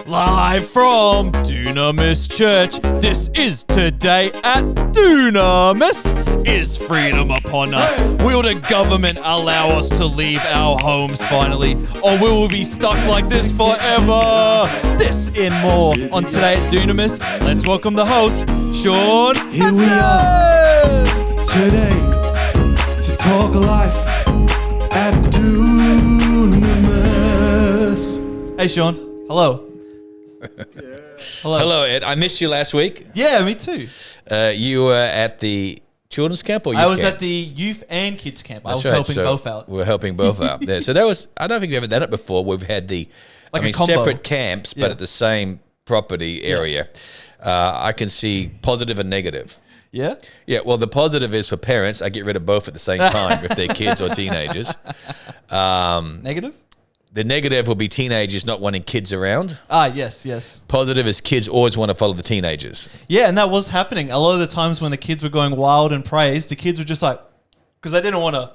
Live from Dunamis Church, this is Today at Dunamis. Is freedom upon us? Will the government allow us to leave our homes finally? Or will we be stuck like this forever? This and more on Today at Dunamis. Let's welcome the host, Sean. Here we are today to talk life at Dunamis. Hey, Sean. Hello. Hello, Ed. I missed you last week. Yeah, me too. You were at the children's camp or youth I was camp? at the youth and kids camp. That's I was right. helping So both out. We're helping both out. Yeah. So that was, I don't think we've ever done it before. We've had the, Like a combo. separate camps, but at the same property area. I can see positive and negative. Yeah? Yeah, well, the positive is for parents. I get rid of both at the same time if they're kids or teenagers. Negative? The negative will be teenagers not wanting kids around. Yes. Positive is kids always want to follow the teenagers. Yeah, and that was happening. A lot of the times when the kids were going wild and praised, the kids were just like, because they didn't want to,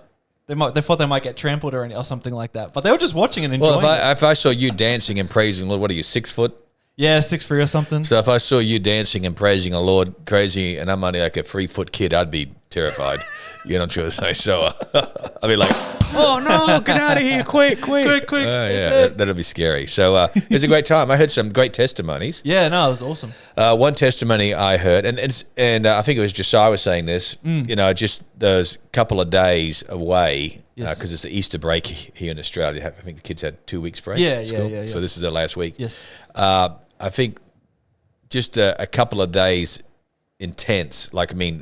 they thought they might get trampled or something like that. But they were just watching and enjoying it. If I saw you dancing and praising the Lord, what are you, 6 foot? Yeah, 6'3" or something. So if I saw you dancing and praising the Lord crazy and I'm only like a 3 foot kid, I'd be terrified. You know what I'm trying to say? So I'd be like, oh no, get out of here, quick. Quick. Yeah, that'd be scary. So it was a great time. I heard some great testimonies. Yeah, no, it was awesome. One testimony I heard, and I think it was Josiah was saying this, just those couple of days away, because it's the Easter break here in Australia. I think the kids had 2 weeks break. Yeah. So this is their last week. Yes. I think just a couple of days intense,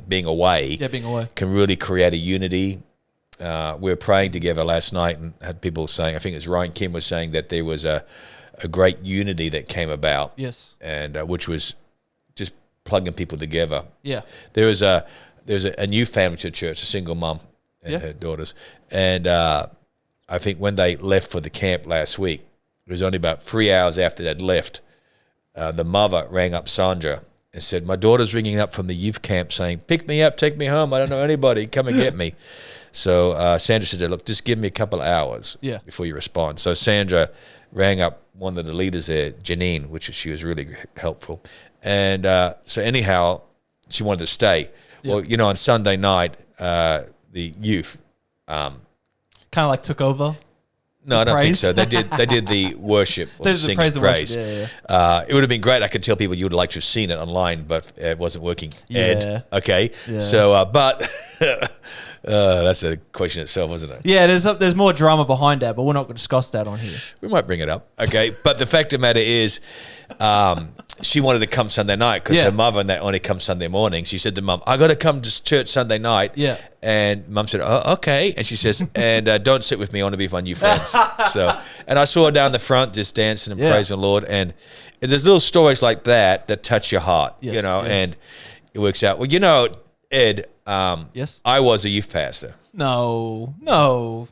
being away. Yeah, being away. Can really create a unity. We were praying together last night and had people saying, I think it was Ryan Kim was saying that there was a great unity that came about. Yes. And which was just plugging people together. Yeah. There was a new family to the church, a single mom and her daughters. And I think when they left for the camp last week, it was only about 3 hours after they'd left, the mother rang up Sandra and said, my daughter's ringing up from the youth camp saying, pick me up, take me home. I don't know anybody. Come and get me. So Sandra said, look, just give me a couple of hours before you respond. So Sandra rang up one of the leaders there, Janine, she was really helpful. And so anyhow, she wanted to stay. Well, on Sunday night, the youth kind of like took over. No, I don't think so. They did the worship. Or There's the praise. It would have been great. I could tell people you would have liked to have seen it online, but it wasn't working. Ed, okay. Yeah. So, but that's a question itself, isn't it? Yeah, there's more drama behind that, but we're not going to discuss that on here. We might bring it up, okay? But the fact of the matter is, she wanted to come Sunday night because her mother and that only come Sunday morning. She said to Mum, I got to come to church Sunday night. Yeah. And Mum said, oh, okay. And she says, and don't sit with me. I want to be with my new friends. And I saw her down the front just dancing and praising the Lord. And there's little stories like that touch your heart, and it works out. Well, Ed, I was a youth pastor. No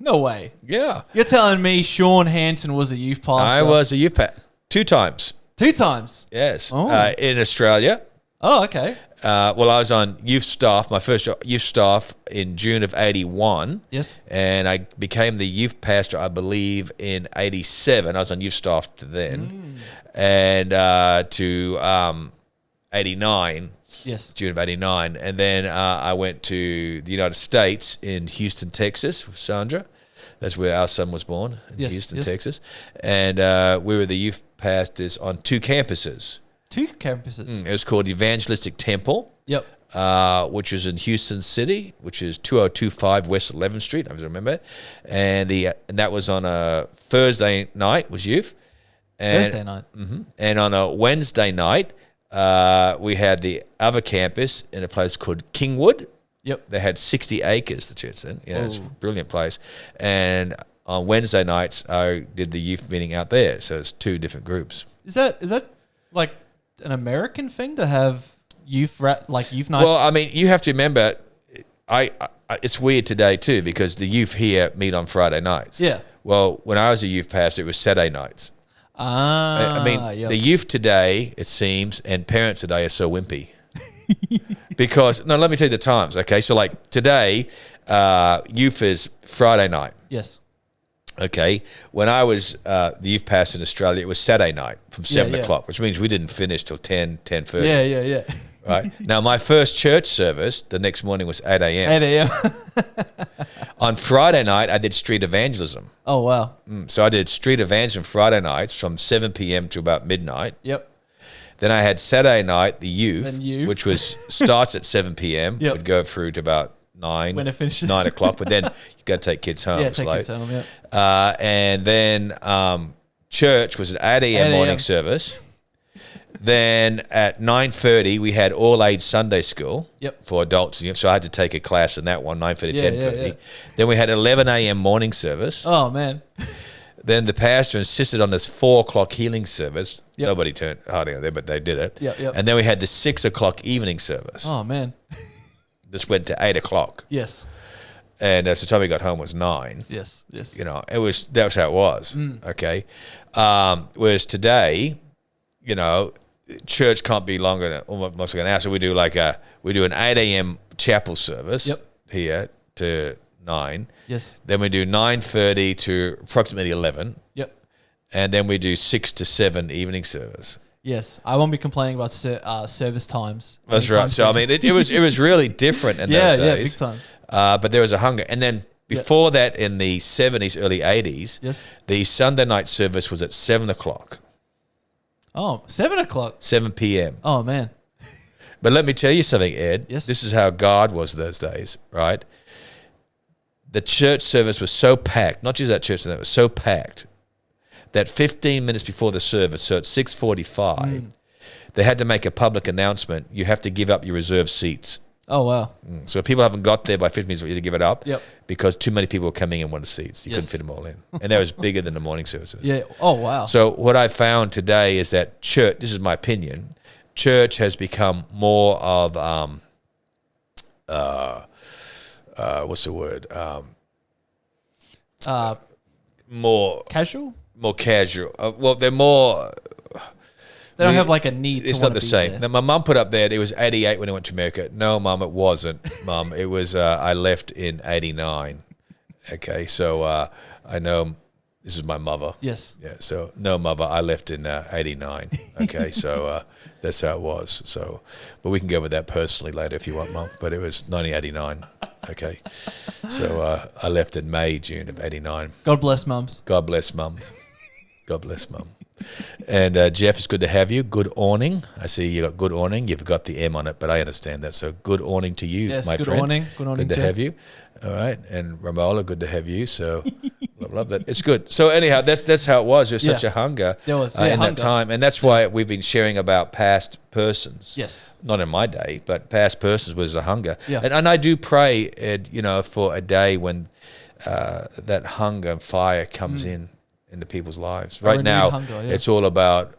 way. Yeah. You're telling me Sean Hanson was a youth pastor? I was a youth pastor 2 times. 2 times? Yes. Oh. In Australia. Oh, okay. I was on youth staff, my first youth staff in June of 81. Yes. And I became the youth pastor, I believe, in 87. I was on youth staff to then. And to 89. Yes. June of 89. And then I went to the United States in Houston, Texas with Sandra. That's where our son was born, in Houston, Texas. And we were the youth pastors on 2 campuses. 2 campuses? It was called Evangelistic Temple. Yep. Which is in Houston City, which is 2025 West 11th Street, I remember. And that was on a Thursday night, was youth. Thursday night. Mm-hmm. And on a Wednesday night, we had the other campus in a place called Kingwood. Yep. They had 60 acres, the church then. Yeah, it's a brilliant place. And on Wednesday nights, I did the youth meeting out there. So it's 2 different groups. Is that like an American thing to have youth nights? Well, I mean, you have to remember, it's weird today too because the youth here meet on Friday nights. Yeah. Well, when I was a youth pastor, it was Saturday nights. I mean, the youth today, it seems, and parents today are so wimpy. Because, let me tell you the times, okay? So, like, today, youth is Friday night. Yes. Okay, when I was the youth pastor in Australia, it was Saturday night from 7 o'clock, which means we didn't finish till 10:30. Yeah. Right? Now, my first church service the next morning was 8 a.m. 8 a.m. On Friday night, I did street evangelism. Oh, wow. So I did street evangelism Friday nights from 7 p.m. to about midnight. Yep. Then I had Saturday night, the youth, Then youth. which starts at 7 p.m., Yep. would go through to about 9 When it finishes. 9 o'clock, but then you got to take kids home. Yeah, It's take late. kids home, yeah. And then church was at 8 a.m. 8 a.m. morning service. Then at 9:30 we had all-age Sunday school for adults. So I had to take a class in that one, 9:30 to 10:30. Yeah. Then we had 11 a.m. morning service. Oh, man. Then the pastor insisted on this 4 o'clock healing service. Yep. Nobody turned hardly on there, but they did it. Yep. And then we had the 6 o'clock evening service. Oh, man. This went to 8 o'clock. Yes. And so the time we got home was 9. Yes. You know, that was how it was. Okay. Whereas today, you know, church can't be longer than almost like an hour. So we do an 8 a.m. chapel service here to 9. Yes. Then we do 9:30 to approximately 11. Yep. And then we do 6 to 7 evening service. Yes. I won't be complaining about service times. That's right. So, I mean, it was really different in those days. Yeah, big time. But there was a hunger. And then before that, in the 70s, early 80s, the Sunday night service was at 7 o'clock. Oh, 7 o'clock. 7 p.m. Oh, man. But let me tell you something, Ed. Yes. This is how God was those days, right? The church service was so packed, not just that church service, it was so packed that 15 minutes before the service, so at 6:45, they had to make a public announcement. You have to give up your reserved seats. Oh, wow. So if people haven't got there by 15 minutes, you had to give it up because too many people were coming in wanted seats. You couldn't fit them all in. And that was bigger than the morning services. Yeah. Oh, wow. So what I found today is that church, this is my opinion, church has become more of, what's the word? More casual? More casual. Well, they're more... They don't have like a need to It's not the same. Now, my mum put up there, it was 88 when I went to America. No, Mum, it wasn't, Mum. It was, I left in 89. Okay, so I know this is my mother. Yes. Yeah, so no, Mother, I left in 89. Okay, so that's how it was. So, but we can go over that personally later if you want, Mum. But it was 1989. Okay, so I left in May, June of 89. God bless mums. God bless mums. God bless Mum. And Jeff, it's good to have you. Good awning. I see you got good awning. You've got the M on it, but I understand that. So good awning to you, yes, my good friend. Awning. Good awning. Good to Jeff. have you. All right, and Ramola, good to have you. So love that. It's good. So anyhow, that's how it was. There's such a hunger there was, in hunger. that time, and that's why we've been sharing about past persons. Yes. Not in my day, but past persons was a hunger. Yeah. And I do pray, Ed, for a day when that hunger and fire comes into people's lives. Right now, it's all about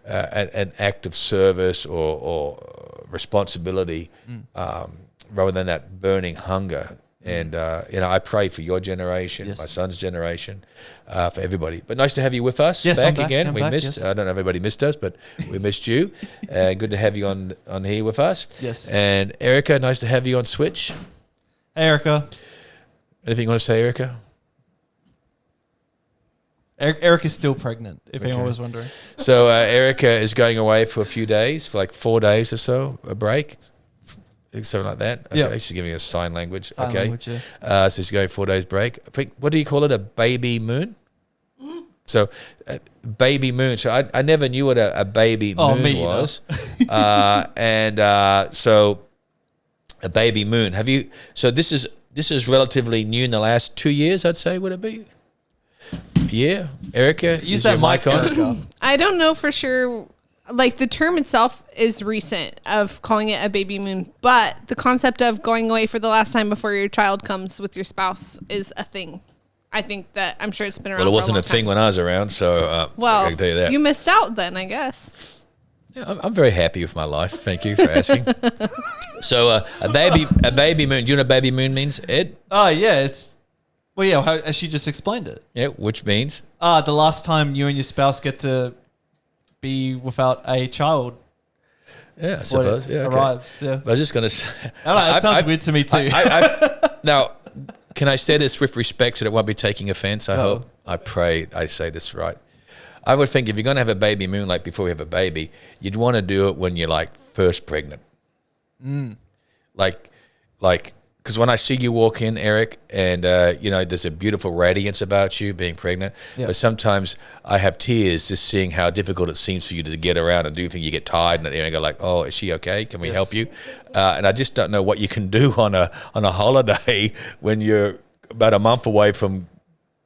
an act of service or responsibility rather than that burning hunger. And, I pray for your generation, my son's generation, for everybody. But nice to have you with us back again. We missed, I don't know if everybody missed us, but we missed you. Good to have you on here with us. Yes. And Erica, nice to have you on Switch. Hey, Erica. Anything you want to say, Erica? Erica's still pregnant, if anyone was wondering. So Erica is going away for a few days, for like 4 days or so, a break, something like that. Okay, she's giving us sign language. Sign language, so she's going 4 days break. I think, what do you call it, a baby moon? So baby moon. So I never knew what a baby moon was. So a baby moon. Have you? So this is relatively new in the last 2 years, I'd say. Would it be? Yeah, Erica, use that mic on. Erica. I don't know for sure. Like the term itself is recent of calling it a baby moon, but the concept of going away for the last time before your child comes with your spouse is a thing. I think that I'm sure it's been around. Well, it wasn't for a thing when I was around, so I can tell you that. You missed out then, I guess. Yeah, I'm very happy with my life. Thank you for asking. So a baby moon. Do you know what a baby moon means, Ed? Oh yeah, it's. Well, yeah, as she just explained it. Yeah, which means? The last time you and your spouse get to be without a child. Yeah, I suppose. Yeah, okay. Arrives. Yeah. I was just going to say. I don't know, it sounds weird to me too. Now, can I say this with respect so that it won't be taking offense? I hope. I pray I say this right. I would think if you're going to have a baby moon like before you have a baby, you'd want to do it when you're like first pregnant. Like, because when I see you walk in, Eric, and there's a beautiful radiance about you being pregnant, but sometimes I have tears just seeing how difficult it seems for you to get around and do things. You get tired and go like, "Oh, is she okay? Can we help you?" And I just don't know what you can do on a holiday when you're about a month away from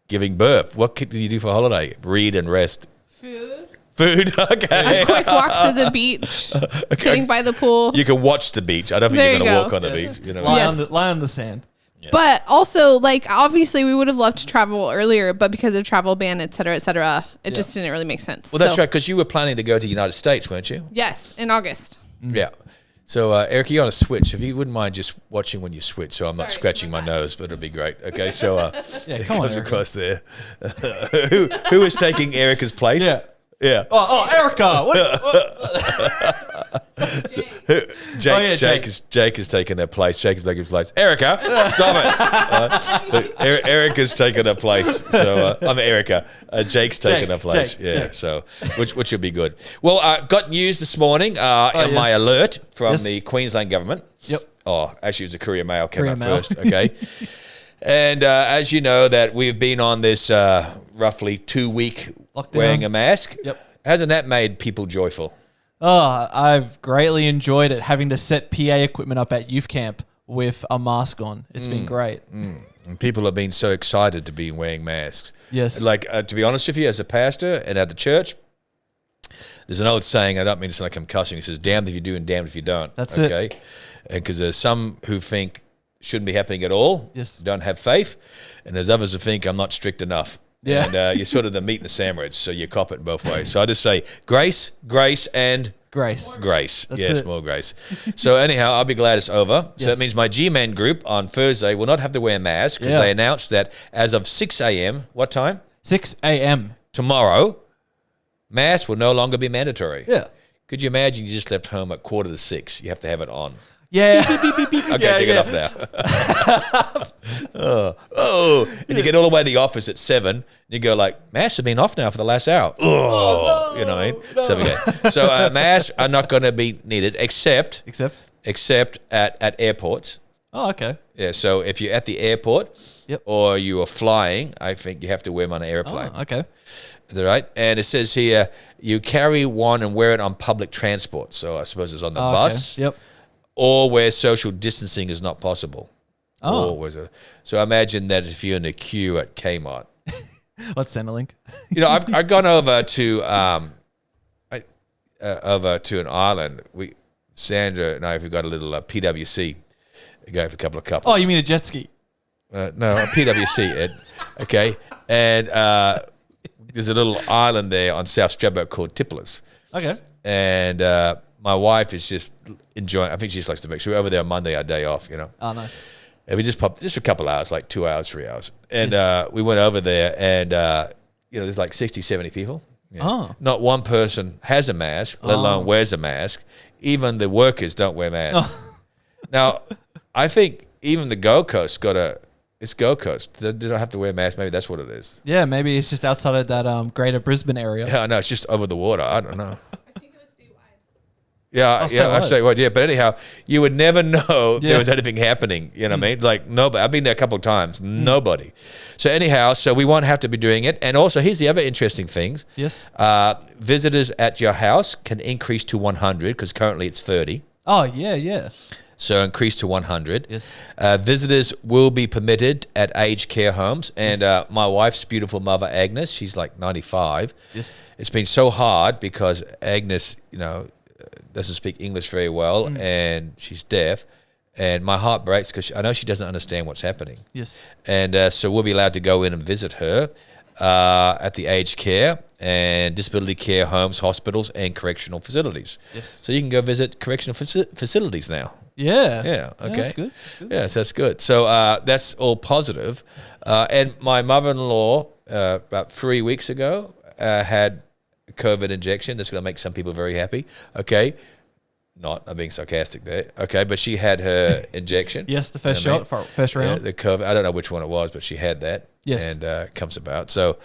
giving birth. What can you do for a holiday? Read and rest. Food, okay. A quick walk to the beach, sitting by the pool. You can watch the beach. I don't think you're going to walk on the beach. You know, lie on the sand. Yeah. But also, like, obviously, we would have loved to travel earlier, but because of travel ban, et cetera, it just didn't really make sense. Well, that's right, because you were planning to go to the United States, weren't you? Yes, in August. Yeah. So, Eric, you're on a switch. If you wouldn't mind just watching when you switch, so I'm not scratching my nose, but it'd be great. Okay, so it comes across there. Who is taking Erica's place? Yeah. Oh, Erica. Jake is taking her place. Jake is taking her place. Erica, stop it. Erica's taking her place. So I'm Erica. Jake's taking her place. Jake. So which will be good. Well, got news this morning in my alert from the Queensland government. Yep. Oh, actually, it was the Courier Mail came out first. Okay. And as you know, that we've been on this roughly 2-week lockdown, wearing a mask. Yep. Hasn't that made people joyful? Oh, I've greatly enjoyed it, having to set PA equipment up at youth camp with a mask on. It's been great. And people have been so excited to be wearing masks. Yes. Like, to be honest with you, as a pastor and at the church, there's an old saying, I don't mean to sound like I'm cussing, it says, damned if you do and damned if you don't. That's it. Okay? And because there's some who think shouldn't be happening at all, don't have faith, and there's others who think I'm not strict enough. Yeah. And you're sort of the meat and the sandwich, so you cop it in both ways. So I just say grace, and grace. Yes, more grace. So anyhow, I'll be glad it's over. So that means my G-Man group on Thursday will not have to wear masks because they announced that as of 6 a.m., what time? 6 a.m. tomorrow, masks will no longer be mandatory. Yeah. Could you imagine you just left home at 5:45? You have to have it on. Yeah. Okay, take it off now. And you get all the way to the office at 7, and you go like, masks have been off now for the last hour. Oh, no, you know what I mean? No. So masks are not going to be needed except at airports. Oh, okay. Yeah, so if you're at the airport or you are flying, I think you have to wear them on an airplane. Oh, okay. Is that right? And it says here, you carry one and wear it on public transport. So I suppose it's on the bus. Okay. Yep. Or where social distancing is not possible. Oh. So imagine that if you're in a queue at Kmart. What's Centrelink? You know, I've gone over to an island. Sandra and I have got a little PWC going for a couple of couples. Oh, you mean a jet ski? No, a PWC, Ed. Okay. And there's a little island there on South Stradbroke called Tipplers. Okay. And my wife is just enjoying. I think she just likes to make sure we're over there on Monday, our day off. You know. Oh, nice. And we just popped just for a couple hours, like 2 hours, 3 hours, and we went over there, and there's like 60, 70 people. Yeah. Oh. Not one person has a mask, let alone wears a mask. Even the workers don't wear masks. Oh. Now, I think even the Gold Coast it's Gold Coast. They don't have to wear masks. Maybe that's what it is. Yeah, maybe it's just outside of that greater Brisbane area. Yeah, no, it's just over the water. I don't know. Statewide. Yeah. But anyhow, you would never know there was anything happening. You know what I mean? Like, nobody. I've been there a couple of times. Nobody. So anyhow, we won't have to be doing it. And also, here's the other interesting things. Yes. Visitors at your house can increase to 100 because currently it's 30. Oh, yeah. So increase to 100. Yes. Visitors will be permitted at aged care homes. And my wife's beautiful mother, Agnes, she's like 95. Yes. It's been so hard because Agnes, doesn't speak English very well, and she's deaf, and my heart breaks because I know she doesn't understand what's happening. Yes. And so we'll be allowed to go in and visit her at the aged care and disability care homes, hospitals, and correctional facilities. Yes. So you can go visit correctional facilities now. Yeah. Yeah. Okay. That's good. Yes, that's good. So that's all positive. And my mother-in-law about 3 weeks ago had COVID injection. That's going to make some people very happy. Okay. not. I'm being sarcastic there. Okay, but she had her injection. Yes, the first You know what shot, first round. the COVID. I don't know which one it was, but she had that. Yes. And it comes about. So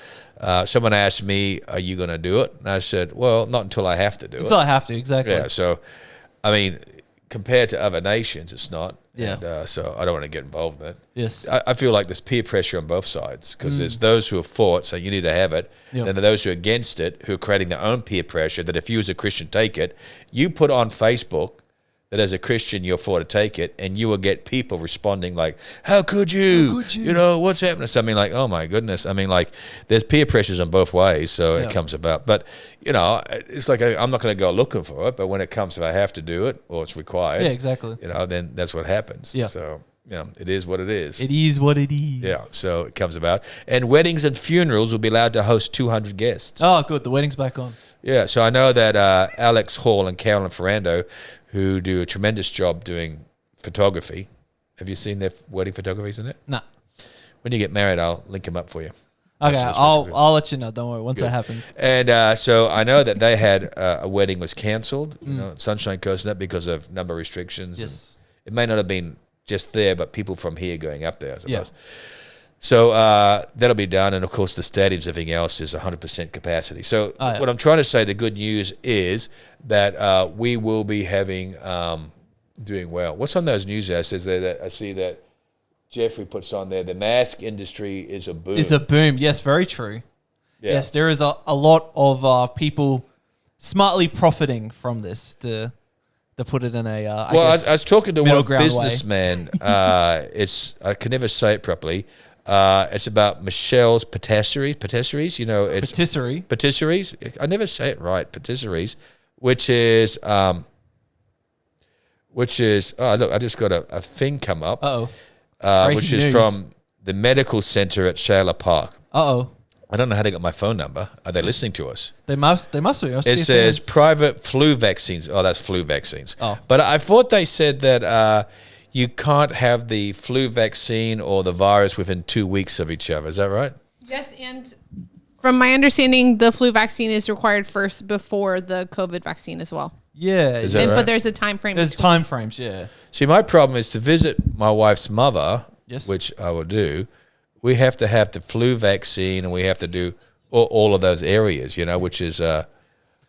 someone asked me, are you going to do it? And I said, well, not until I have to do it. Until I have to, exactly. Yeah, so, I mean, compared to other nations, it's not. Yeah. And, so I don't want to get involved in it. Yes. I feel like there's peer pressure on both sides because there's those who have fought, so you need to have it. Yep. Then there are those who are against it, who are creating their own peer pressure that if you as a Christian take it, you put on Facebook that as a Christian you're for to take it, and you will get people responding like, how could you? You know, what's happening? Something like, oh my goodness. I mean, like, there's peer pressures on both ways, so it comes about. But, you know, it's like I'm not going to go looking for it, but when it comes if I have to do it or it's required, Yeah, exactly. you know, then that's what happens. Yeah. So, you know, it is what it is. It is what it is. Yeah, so it comes about. And weddings and funerals will be allowed to host 200 guests. Oh, good. The wedding's back on. Yeah, so I know that Alex Hall and Carolyn Ferrando, who do a tremendous job doing photography. Have you seen their wedding photographies in it? Nah. When you get married, I'll link them up for you. Okay, That's I'll let you know. Don't worry. Once Good. that happens. And so I know that they had a wedding was cancelled, you know, Sunshine Coast, not because of number restrictions. Yes. And it may not have been just there, but people from here going up there, I suppose. Yeah. So that'll be done. And, of course, the stadiums, everything else is 100% capacity. So what I'm trying to say, the good news is that we will be having doing well. What's on those news ads? Says there that I see that Jeffrey puts on there, the mask industry is a boom. It's a boom. Yes, very true. Yeah. Yes, there is a lot of people smartly profiting from this to put it in a I was talking to middle one ground way. businessman. It's I can never say it properly. It's about Michelle's patisseries. You know, it's patisseries. I never say it right. Patisseries, which is oh look, I just got a thing come up. Which is from the medical center at Shayla Park. I don't know how they got my phone number. Are they listening to us? They must be. It says private flu vaccines. Oh, that's flu vaccines. Oh. But I thought they said that you can't have the flu vaccine or the virus within 2 weeks of each other. Is that right? Yes, and from my understanding, the flu vaccine is required first before the COVID vaccine as well. Yeah. Is that right? But there's a time frame. There's time frames, yeah. See, my problem is to visit my wife's mother, Yes. which I will do. We have to have the flu vaccine, and we have to do all of those areas, you know, which is... Which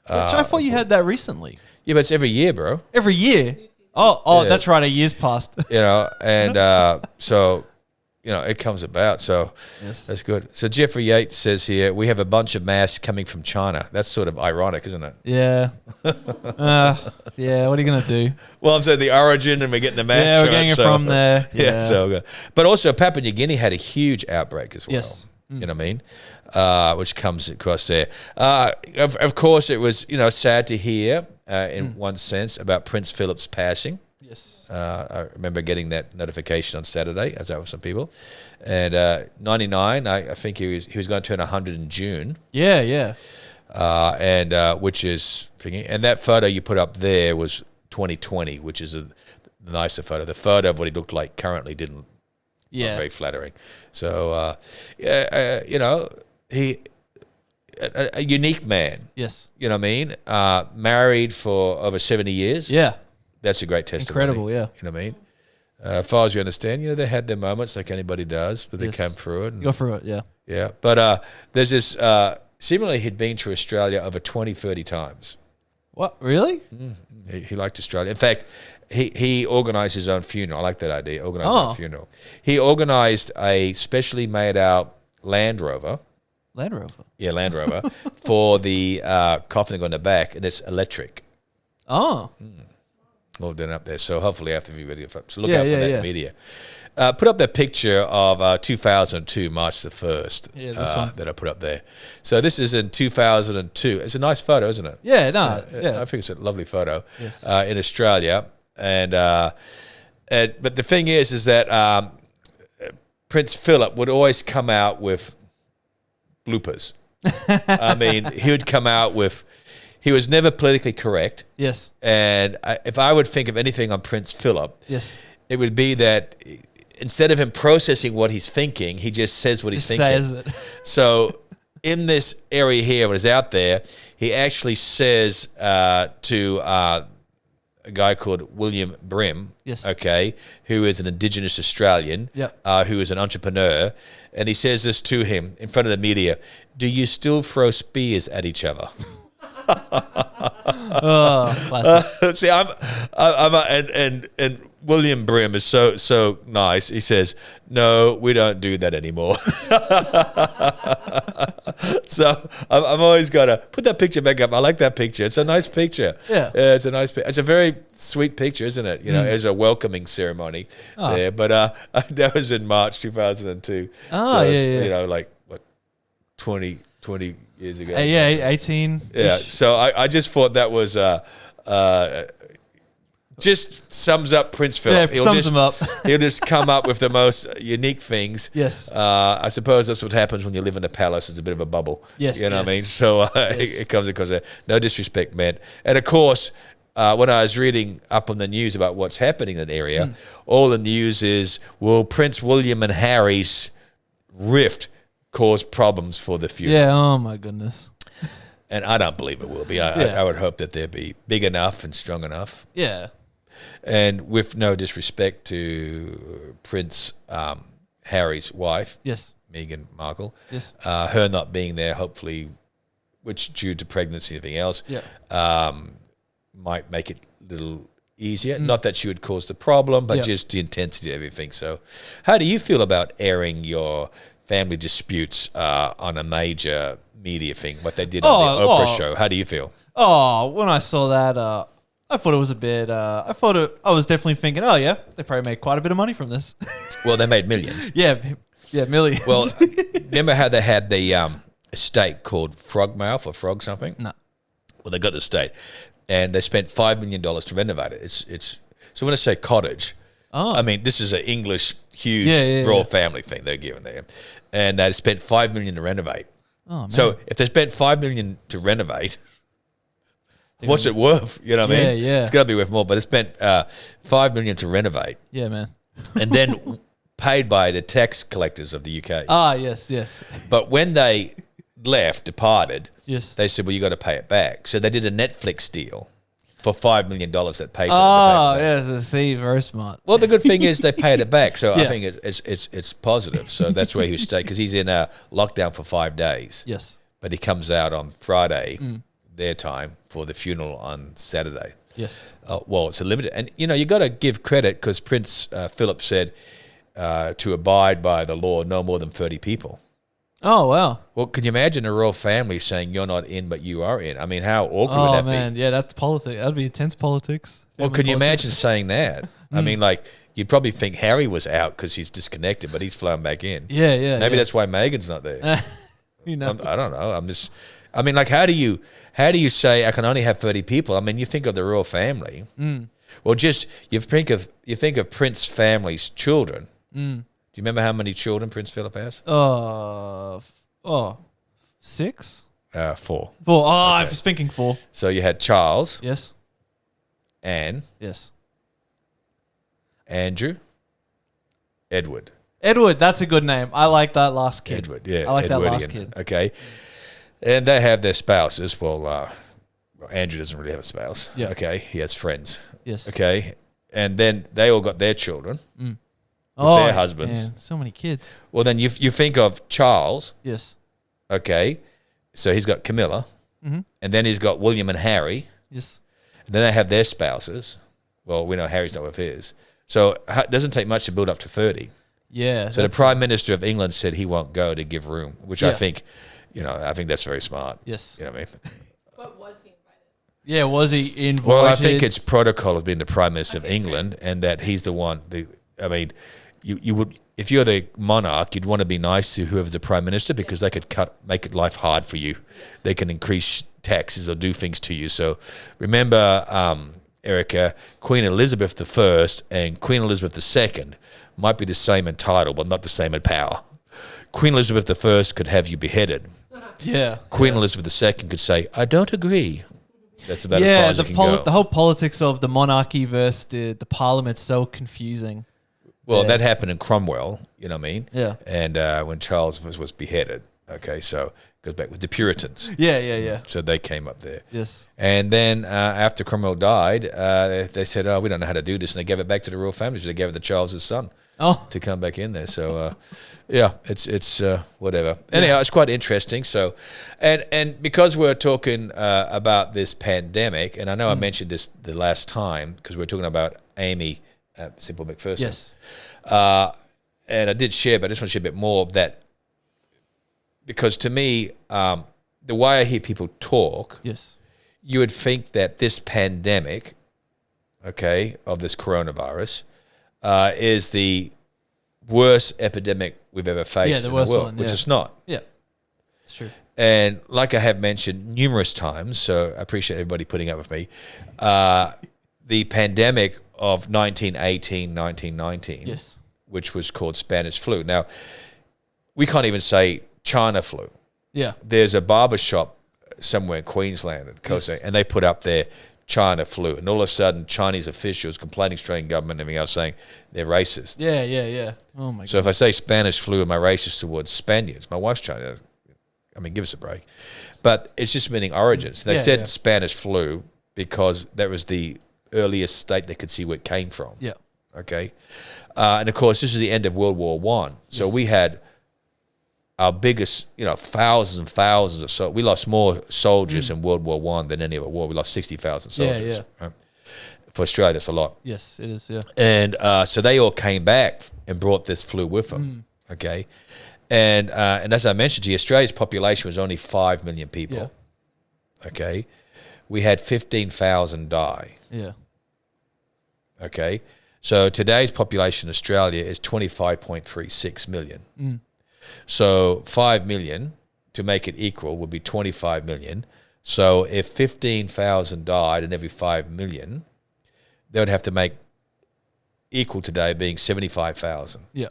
I thought you had that recently. Yeah, but it's every year, bro. Every year? Oh, Yeah. that's right. A year's passed. You know, and so, you know, it comes about. So Yes. that's good. So Jeffrey Yates says here, we have a bunch of masks coming from China. That's sort of ironic, isn't it? Yeah. Yeah, what are you going to do? Well, I'm saying the origin, and we're getting the mask. Yeah, we're getting it from there. Yeah, so good. But also Papua New Guinea had a huge outbreak as well. Yes. You know what I mean? Which comes across there. Of course, it was, you know, sad to hear, in one sense, about Prince Philip's passing. Yes. I remember getting that notification on Saturday, as I was some people. And 99, I think he was going to turn 100 in June. Yeah, yeah. And which is, and that photo you put up there was 2020, which is the nicer photo. The photo of what he looked like currently didn't. Yeah. Not very flattering. So, you know, he a unique man. Yes. You know what I mean? Married for over 70 years. Yeah. That's a great testimony. Incredible, yeah. You know what I mean? As far as you understand, you know, they had their moments like anybody does, but Yes. they came through it. Go through it, yeah. Yeah. But there's this, similarly, he'd been to Australia over 20, 30 times. What? Really? He liked Australia. In fact, he organised his own funeral. I like that idea. Organised his own funeral. He organised a specially made out Land Rover. Land Rover. Yeah, Land Rover for the coffin on the back, and it's electric. Oh. All done up there. So hopefully after the video, so look Yeah, out for yeah, that yeah. media. Put up that picture of 2002, March the 1st. Yeah, this one. That I put up there. So this is in 2002. It's a nice photo, isn't it? Yeah, no. Yeah. I think it's a lovely photo. Yes. In Australia. And but the thing is that Prince Philip would always come out with bloopers. I mean, he would come out with... He was never politically correct. Yes. And if I would think of anything on Prince Philip, Yes. it would be that instead of him processing what he's thinking, he just says what he's thinking. Says it. So in this area here, when it's out there, he actually says to a guy called William Brehm, Yes. okay, who is an Indigenous Australian, Yep. who is an entrepreneur, and he says this to him in front of the media: "Do you still throw spears at each other?" Classic. See, and William Brehm is so nice. He says, "No, we don't do that anymore." So I've always got to put that picture back up. I like that picture. It's a nice picture. Yeah. It's a nice picture. It's a very sweet picture, isn't it? You know, as a welcoming ceremony there. But that was in March 2002. Oh, so yeah. You know, like, what, 20 years ago. Yeah, 18. Yeah, so I just thought that was just sums up Prince Philip. Yeah, sums him up. He'll just come up with the most unique things. Yes. I suppose that's what happens when you live in a palace. It's a bit of a bubble. Yes, You know what I yes. mean? So Yes. it comes across there. No disrespect, man. And of course, when I was reading up on the news about what's happening in the area, all the news is, will Prince William and Harry's rift cause problems for the future? Yeah, oh my goodness. And I don't believe it will be. I would hope that they'll be big enough and strong enough. Yeah. And with no disrespect to Prince Harry's wife, Yes. Meghan Markle, Yes. her not being there, hopefully, which due to pregnancy and everything else, might make it a little easier. Not that she would cause the problem, but just the intensity of everything. So how do you feel about airing your family disputes on a major media thing, what they did on the Oprah show? How do you feel? Oh, when I saw that, I thought it was a bit. I was definitely thinking, oh yeah, they probably made quite a bit of money from this. Well, they made millions. yeah, millions. Well, remember how they had the estate called Frogmouth or Frog something? No. Well, they got the estate, and they spent $5 million to renovate it. It's so when I say cottage, I mean this is an English huge royal family thing they're giving there, and they spent $5 million to renovate. Oh, man. So if they spent $5 million to renovate, what's it worth? You know what I mean? Yeah. It's got to be worth more. But it spent $5 million to renovate, Yeah, man. and then paid by the tax collectors of the UK. Ah, yes. But when they departed, Yes. they said, well, you got to pay it back. So they did a Netflix deal for $5 million that paid for Oh, it. yes. See, very smart. Well, the good thing is they paid it back. So I Yeah. think it's positive. So that's where he stayed, because he's in a lockdown for 5 days. Yes. But he comes out on Friday, their time, for the funeral on Saturday. Yes. Well, it's a limited. And, you know, you got to give credit, because Prince Philip said to abide by the law, no more than 30 people. Oh, wow. Well, can you imagine a royal family saying you're not in, but you are in? I mean, how awkward would Oh, that man. be? Yeah, that's politics. That'd be intense politics. Well, Family can you politics. imagine saying that? I mean, like, you'd probably think Harry was out because he's disconnected, but he's flown back in. Yeah. Maybe that's why Meghan's not there. You know. I don't know. I mean, like, how do you say I can only have 30 people? I mean, you think of the royal family. Well, just you think of Prince family's children. Do you remember how many children Prince Philip has? 6? 4. 4. Oh, I was thinking 4. So you had Charles, Yes. Anne, Yes. Andrew, Edward. Edward, that's a good name. I like that last kid. Edward, yeah. I like that Edwardian, last kid. Okay. And they have their spouses. Well, Andrew doesn't really have a spouse. Yeah. Okay. He has friends. Yes. Okay. And then they all got their children with Oh, their husbands. man, so many kids. Well, then you think of Charles. Yes. Okay. So he's got Camilla. And then he's got William and Harry. Yes. And then they have their spouses. Well, we know Harry's not with his. So it doesn't take much to build up to 30. Yeah. So the Prime Minister of England said he won't go to give room, which I Yeah. think, I think that's very smart. Yes. You know what I mean? But was he invited? Yeah, was he invited? Well, I think it's protocol of being the Prime Minister of England, and that he's the one. You would, if you're the monarch, you'd want to be nice to whoever's the Prime Minister, because they could make it life hard for you. They can increase taxes or do things to you. So remember, Erica, Queen Elizabeth I and Queen Elizabeth II might be the same in title, but not the same in power. Queen Elizabeth I could have you beheaded. Yeah. Queen Elizabeth II could say, I don't agree. That's about as far as it can go. The whole politics of the monarchy versus the parliament's so confusing. Well, that happened in Cromwell, you know what I mean? Yeah. And when Charles was beheaded, okay, so goes back with the Puritans. Yeah. So they came up there. Yes. And then after Cromwell died, they said, "Oh, we don't know how to do this," and they gave it back to the royal family. So they gave it to Charles's son to come back in there. So it's whatever. Anyhow, it's quite interesting. So, and because we're talking about this pandemic, and I know I mentioned this the last time because we're talking about Aimee Semple McPherson. Yes. And I did share, but I just want to share a bit more of that. Because to me, the way I hear people talk, you would think that this pandemic, of this coronavirus, is the worst epidemic we've ever faced in the world, which it's not. Yeah, it's true. And like I have mentioned numerous times, so I appreciate everybody putting up with me, the pandemic of 1918, 1919, which was called Spanish flu. Now, we can't even say China flu. Yeah. There's a barber shop somewhere in Queensland, and they put up their China flu. And all of a sudden, Chinese officials complaining to the Australian government and everything else saying they're racist. Yeah. Oh, my God. So if I say Spanish flu, am I racist towards Spaniards? My wife's Chinese. I mean, give us a break. But it's just meaning origins. They said Spanish flu because that was the earliest state they could see where it came from. Yeah. Okay. And, of course, this is the end of World War I. So we had our biggest, thousands and thousands of soldiers. We lost more soldiers in World War I than any other war. We lost 60,000 soldiers. Right? For Australia, that's a lot. Yes, it is, yeah. And so they all came back and brought this flu with them, okay? And as I mentioned to you, Australia's population was only 5 million people, okay? We had 15,000 die. Yeah. Okay? So today's population in Australia is 25.36 million. So 5 million, to make it equal, would be 25 million. So if 15,000 died in every 5 million, they would have to make equal today being 75,000. Yeah.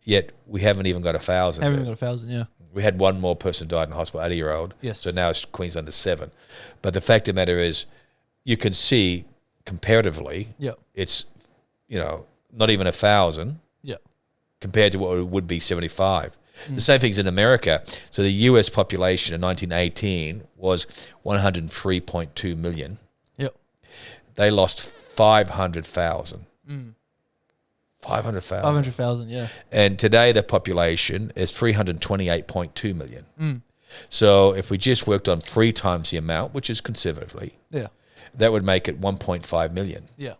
Yet we haven't even got 1,000. Haven't even got 1,000, yeah. We had one more person died in hospital, 80-year-old. Yes. So now it's Queensland is 7. But the fact of the matter is, you can see comparatively, it's, not even 1,000. Compared to what it would be 75. The same thing's in America. So the U.S. population in 1918 was 103.2 million. Yep. They lost 500,000. 500,000. 500,000, yeah. And today the population is 328.2 million. So if we just worked on 3 times the amount, which is conservatively, that would make it 1.5 million. Yeah.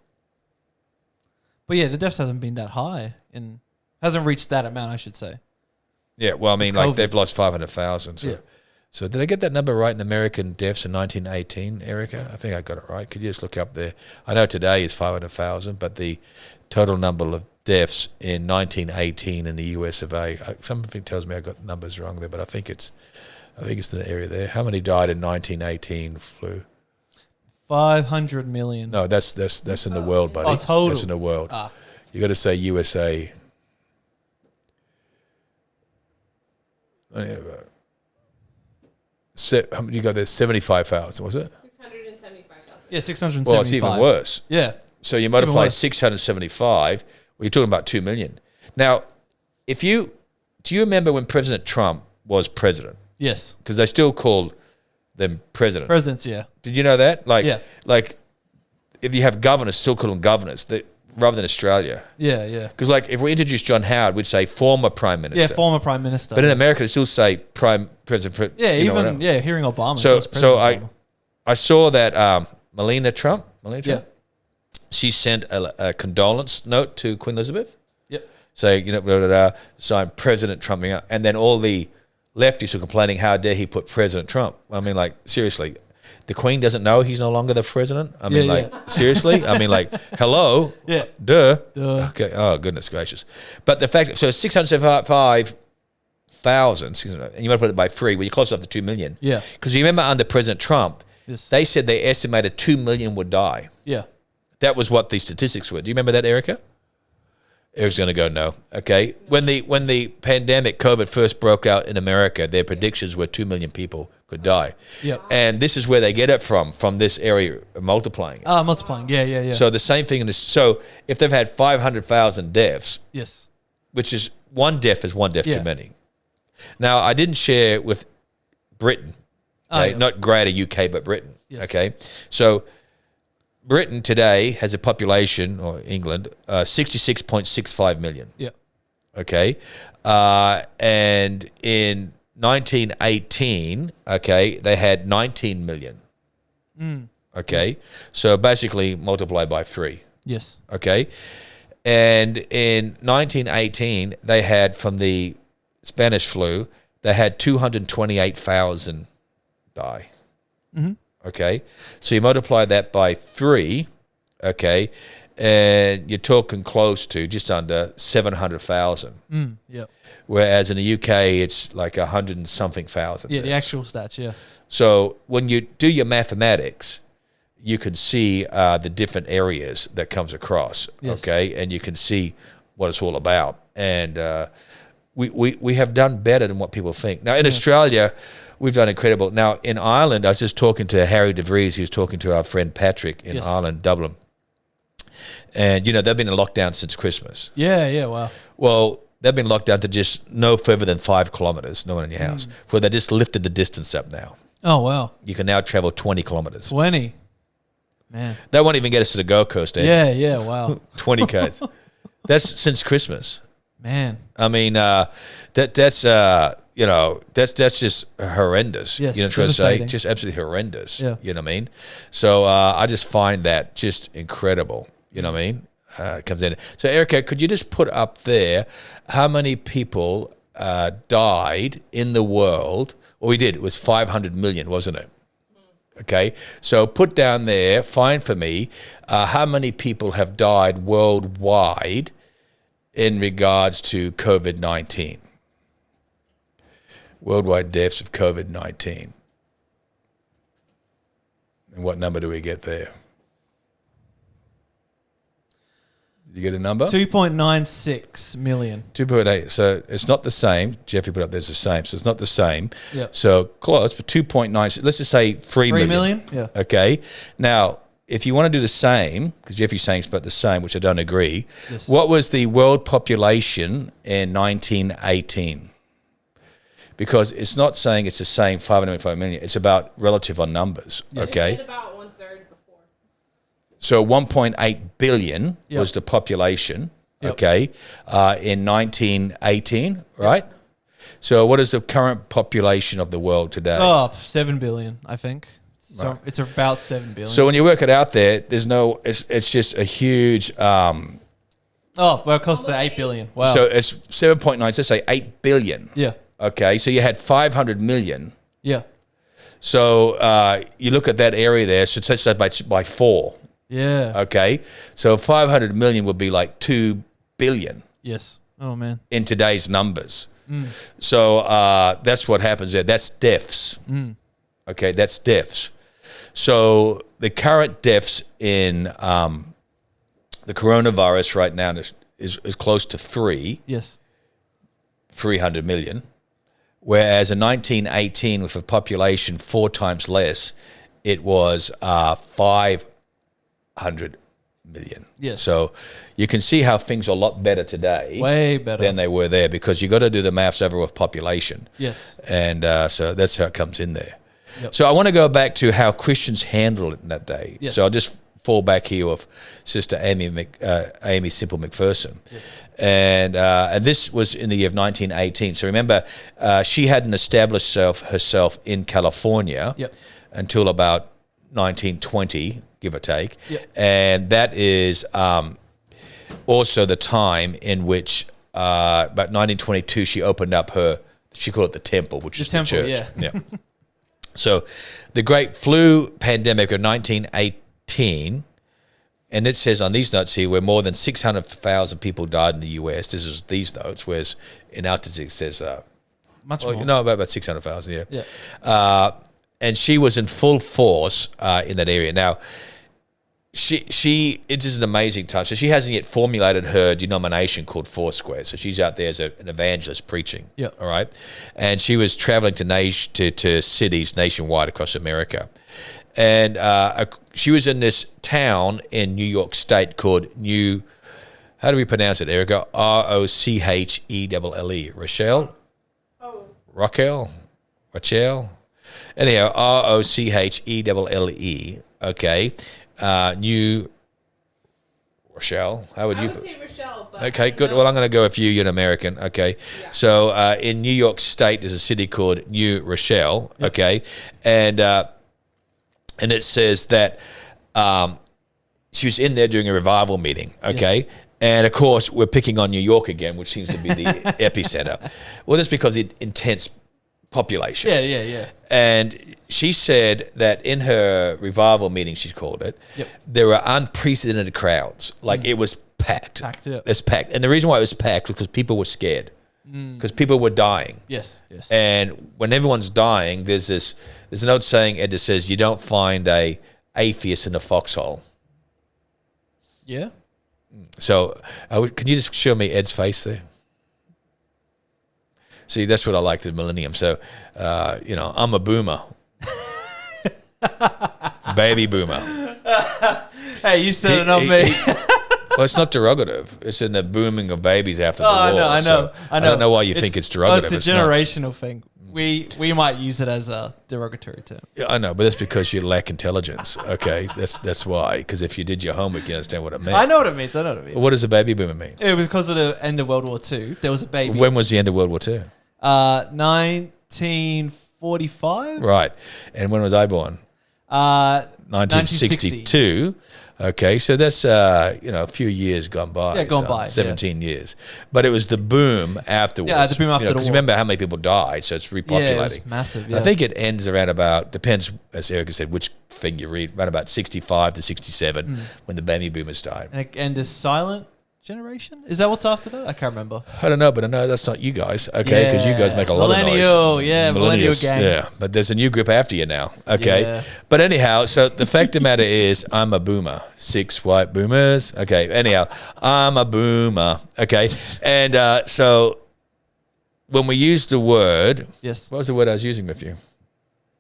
But yeah, the deaths hasn't been that high hasn't reached that amount, I should say. Yeah, well, I mean, like they've lost 500,000. So. So did I get that number right in American deaths in 1918, Erica? I think I got it right. Could you just look up there? I know today is 500,000, but the total number of deaths in 1918 in the US of A, something tells me I got the numbers wrong there, but I think it's in the area there. How many died in 1918 flu? 500 million. No, that's in the world, buddy. Oh, total. That's in the world. You got to say USA. You got there 75,000, was it? 675,000. Yeah, 675. Well, it's even worse. Yeah. So you multiply 675, well, you're talking about 2 million. Now, do you remember when President Trump was president? Yes. Because they still called them president. Presidents, yeah. Did you know that? Like, if you have governors, still call them governors. Rather than Australia. Yeah. Because, like, if we introduced John Howard, we'd say former Prime Minister. Yeah, former Prime Minister. But in America, they still say President. Hearing Obama. So I saw that Melania Trump, she sent a condolence note to Queen Elizabeth. Yep. Saying, so I'm President Trump. And then all the lefties were complaining, how dare he put President Trump? I mean, like, seriously. The Queen doesn't know he's no longer the president? I mean, seriously? I mean, like, hello? Yeah. Duh. Okay. Oh, goodness gracious. But the fact, so 675,000, and you might put it by 3, well, you're close enough to 2 million. Yeah. Because you remember under President Trump, they said they estimated 2 million would die. Yeah. That was what the statistics were. Do you remember that, Erica? Eric's going to go no. Okay. When the pandemic, COVID, first broke out in America, their predictions were 2 million people could die. Yep. And this is where they get it from this area multiplying. Multiplying. Yeah. So the same thing in this. So if they've had 500,000 deaths, yes, which is one death too many. Now, I didn't share with Britain, okay? yeah. Not greater UK, but Britain, Yes. okay? So Britain today has a population, or England, 66.65 million. Yeah. Okay. And in 1918, okay, they had 19 million. Okay. So basically multiply by 3. Yes. Okay. And in 1918, they had, from the Spanish flu, they had 228,000 die. Okay. So you multiply that by 3, okay, and you're talking close to just under 700,000. Yeah. Whereas in the UK, it's like 100 and something thousand. Yeah, the actual stats, yeah. So when you do your mathematics, you can see the different areas that comes across, Yes. okay, and you can see what it's all about. And we have done better than what people think. Now, in Australia, we've done incredible. Now, in Ireland, I was just talking to Harry DeVries. He was talking to our friend Patrick in Ireland, Dublin. And, you know, they've been in lockdown since Christmas. Yeah, wow. Well, they've been locked down to just no further than 5 kilometres, no one in your house. Where they just lifted the distance up now. Oh, wow. You can now travel 20 kilometres. 20. Man. That won't even get us to the Gold Coast, eh? Yeah, wow. 20 k's. That's since Christmas. Man. I mean, that's you know, that's just horrendous. Yes, you know what I'm trying to say? devastating. Just absolutely horrendous. Yeah. You know what I mean? So I just find that just incredible. You know what I mean? It comes in. So Erica, could you just put up there how many people died in the world? Well, we did. It was 500 million, wasn't it? Okay. So put down there, find for me, how many people have died worldwide in regards to COVID-19. Worldwide deaths of COVID-19. And what number do we get there? Did you get a number? 2.96 million. 2.8. So it's not the same. Jeffrey put up there's the same. So it's not the same. Yeah. So close, but 2.9. Let's just say 3 million. 3 million? Yeah. Okay. Now, if you want to do the same, because Jeffrey's saying it's about the same, which I don't agree, Yes. what was the world population in 1918? Because it's not saying it's the same 595 million. It's about relative on numbers. Yes. Okay. About 1/3 before. So 1.8 billion Yep. was the population, Yep. okay, in 1918, right? So what is the current population of the world today? Oh, 7 billion, I think. So it's about 7 billion. So when you work it out there, there's no, it's just a huge, well, close to 8 billion. Wow. so it's 7.9, so let's say 8 billion. yeah. Okay, so you had 500 million. Yeah. So you look at that area there, so it's by 4. Yeah. Okay, so 500 million would be like 2 billion Yes. Oh, man. in today's numbers. So that's what happens there. That's deaths. Okay, that's deaths. So the current deaths in the coronavirus right now is close to 300 million. Whereas in 1918, with a population 4 times less, it was 500 million. Yes. So you can see how things are a lot better today. Way better. Than they were there, because you got to do the maths over with population. Yes. And so that's how it comes in there. Yep. So I want to go back to how Christians handled it in that day. Yes. So I'll just fall back here with Sister Aimee Semple McPherson. Yes. And this was in the year of 1918. So remember, she hadn't established herself in California Yep. until about 1920, give or take. Yep. And that is also the time in which, about 1922, she opened up she called it the temple, which is the temple, church. Yeah. So the great flu pandemic of 1918, and it says on these notes here where more than 600,000 people died in the US. This is these notes, whereas in our statistics it says Much more. about 600,000, yeah. Yeah. And she was in full force in that area. Now, it is an amazing time. So she hasn't yet formulated her denomination called Foursquare. So she's out there as an evangelist preaching. Yeah. All right. And she was traveling to cities nationwide across America. And she was in this town in New York State called how do we pronounce it, Erica? Rochelle? Oh, Rachel. Anyhow, Rochelle. Okay. New Rochelle. How would you? I would say Rochelle. But okay, good. Well, I'm going to go with you. You're an American. Okay. Yeah. So in New York State, there's a city called New Rochelle. Yep. Okay. And it says that she was in there during a revival meeting. Okay. Yes. And of course, we're picking on New York again, which seems to be the epicenter. Well, that's because of intense population. Yeah. And she said that in her revival meeting, she called it, there were unprecedented crowds. Like it was packed. It's packed. And the reason why it was packed was because people were scared. Because people were dying. Yes. And when everyone's dying, there's an old saying, Ed, that says you don't find a atheist in a foxhole. Yeah. So can you just show me Ed's face there? See, that's what I like the millennium. So, I'm a boomer. Baby boomer. Hey, you said it on me. Well, it's not derogative. It's in the booming of babies after the war. I know. So I don't know why you think it's derogative. It's a generational thing. We might use it as a derogatory term. Yeah, I know, but that's because you lack intelligence. Okay, that's why. Because if you did your homework, you understand what it means. I know what it means. What does a baby boomer mean? It was because of the end of World War II. There was a baby. When was the end of World War II? 1945. Right, and when was I born? 1962. Okay, so that's a few years gone by. Yeah, gone by. 17 years, but it was the boom afterwards. Yeah, the boom after the war. Because remember how many people died, so it's repopulating. Yeah, it was massive. Yeah. I think it ends around about, depends, as Erica said, which thing you read, around about 65 to 67 when the baby boomers died. And is silent generation? Is that what's after that? I can't remember. I don't know, but I know that's not you guys, okay? Because you guys make a lot of noise. Millennial gang. Yeah, but there's a new group after you now, okay? Yeah. But anyhow, so the fact of the matter is, I'm a boomer. 6 white boomers. Okay, anyhow, I'm a boomer, okay? And so when we use the word... Yes. What was the word I was using with you?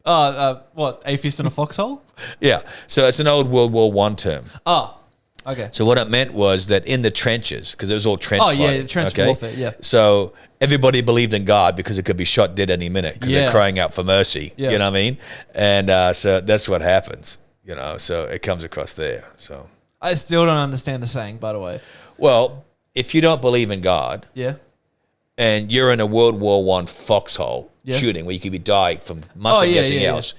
What? Atheist in a foxhole? Yeah, so it's an old World War I term. Oh. Okay. So what it meant was that in the trenches, because it was all trench fighting. Oh, yeah, trench warfare, yeah. So everybody believed in God because it could be shot dead any minute because they're crying out for mercy. Yeah. You know what I mean? And so that's what happens, so it comes across there. So I still don't understand the saying, by the way. Well, if you don't believe in God and you're in a World War I foxhole shooting where you could be dying from muscle anything else,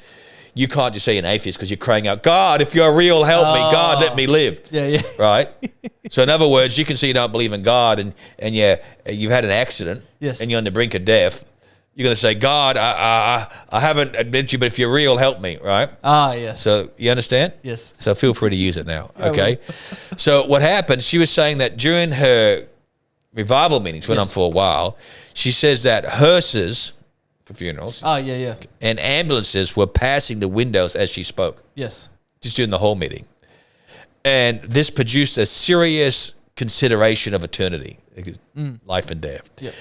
you can't just say an atheist because you're crying out, God, if you're real, help me. God, let me live. Yeah. Right? So in other words, you can say you don't believe in God and you've had an accident and you're on the brink of death. You're going to say, God, I haven't admitted you, but if you're real, help me. Right? Yes. So you understand? Yes. So feel free to use it now. Okay? So what happened, she was saying that during her revival meetings, went on for a while, she says that hearses... funerals. And ambulances were passing the windows as she spoke. Yes. Just during the whole meeting. And this produced a serious consideration of eternity, life and death. Yep.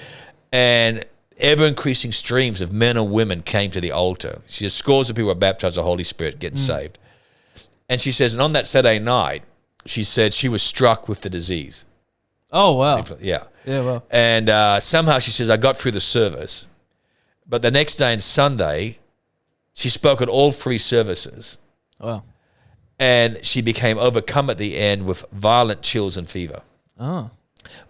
And ever-increasing streams of men and women came to the altar. She says scores of people were baptized with the Holy Spirit, getting saved. And she says, and on that Saturday night, she said she was struck with the disease. Oh, wow. Yeah. Yeah, wow. And somehow she says, I got through the service. But the next day on Sunday, she spoke at all 3 services. Wow. And she became overcome at the end with violent chills and fever. Oh.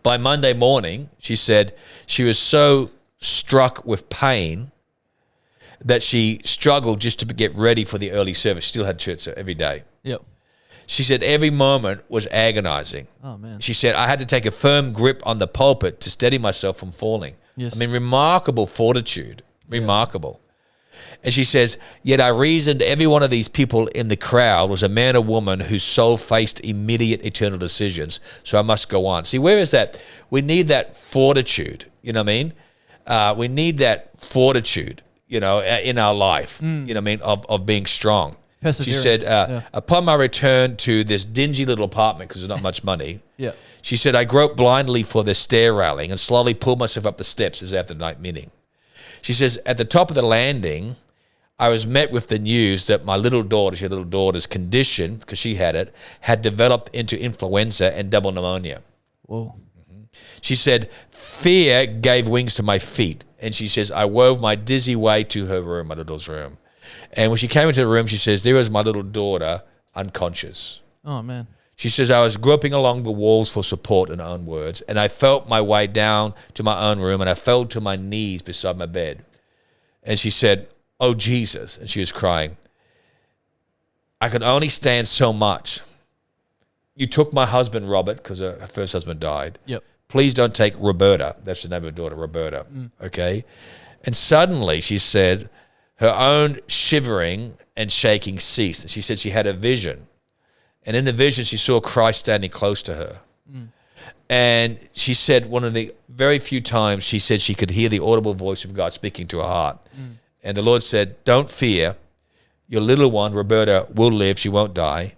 By Monday morning, she said she was so struck with pain that she struggled just to get ready for the early service. She still had church every day. Yep. She said every moment was agonizing. Oh, man. She said, I had to take a firm grip on the pulpit to steady myself from falling. Yes. I mean, remarkable fortitude. Remarkable. And she says, yet I reasoned every one of these people in the crowd was a man or woman whose soul faced immediate eternal decisions. So I must go on. See, where is that? We need that fortitude. You know what I mean? We need that fortitude, in our life, you know what I mean, of being strong. She said, upon my return to this dingy little apartment, because there's not much money, she said, I groped blindly for the stair railing and slowly pulled myself up the steps as after the night meeting. She says, at the top of the landing, I was met with the news that my little daughter's condition, because she had it, had developed into influenza and double pneumonia. Whoa. She said, fear gave wings to my feet, And she says, I wove my dizzy way to her room, my little daughter's room. And when she came into the room, she says, there was my little daughter unconscious. Oh, man. She says, I was groping along the walls for support, in her own words, and I felt my way down to my own room, and I fell to my knees beside my bed. And she said, oh, Jesus. And she was crying. I could only stand so much. You took my husband, Robert, because her first husband died. Yep. Please don't take Roberta. That's the name of her daughter, Roberta. Okay? And suddenly, she said, her own shivering and shaking ceased. She said she had a vision. And in the vision, she saw Christ standing close to her. And she said one of the very few times she said she could hear the audible voice of God speaking to her heart. And the Lord said, don't fear. Your little one, Roberta, will live. She won't die.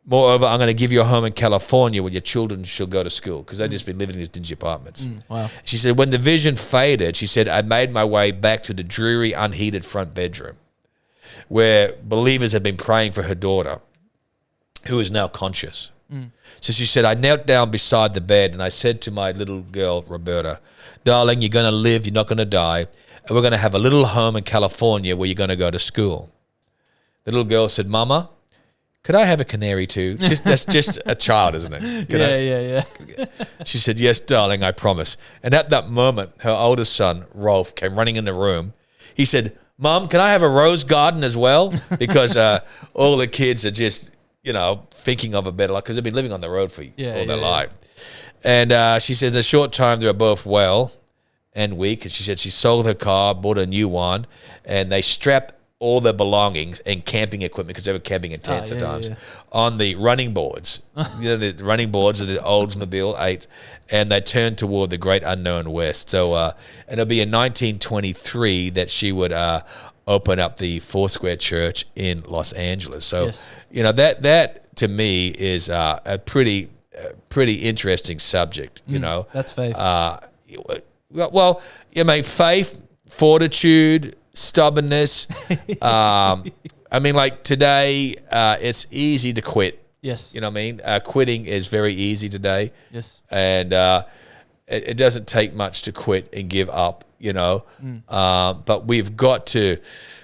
Moreover, I'm going to give you a home in California where your children shall go to school, because they've just been living in these dingy apartments. Wow. She said, when the vision faded, she said, I made my way back to the dreary, unheated front bedroom where believers had been praying for her daughter, who is now conscious. So she said, I knelt down beside the bed and I said to my little girl, Roberta, darling, you're going to live, you're not going to die, and we're going to have a little home in California where you're going to go to school. The little girl said, Mama, could I have a canary too? That's just a child, isn't it? Yeah. She said, yes, darling, I promise. And at that moment, her oldest son, Rolf, came running in the room. He said, Mom, can I have a rose garden as well? Because all the kids are just, thinking of a better life, because they've been living on the road for all their life. And she said, in a short time, they were both well and weak. And she said she sold her car, bought a new one, and they strapped all their belongings and camping equipment, because they were camping in tents at times, on the running boards. The running boards of the Oldsmobile 8, and they turned toward the great unknown west. So, and it'll be in 1923 that she would open up the Foursquare Church in Los Angeles. So, that to me is a pretty interesting subject. That's faith. Well, faith, fortitude, stubbornness. Like today, it's easy to quit. Yes. You know what I mean? Quitting is very easy today. Yes. And it doesn't take much to quit and give up, but we've got to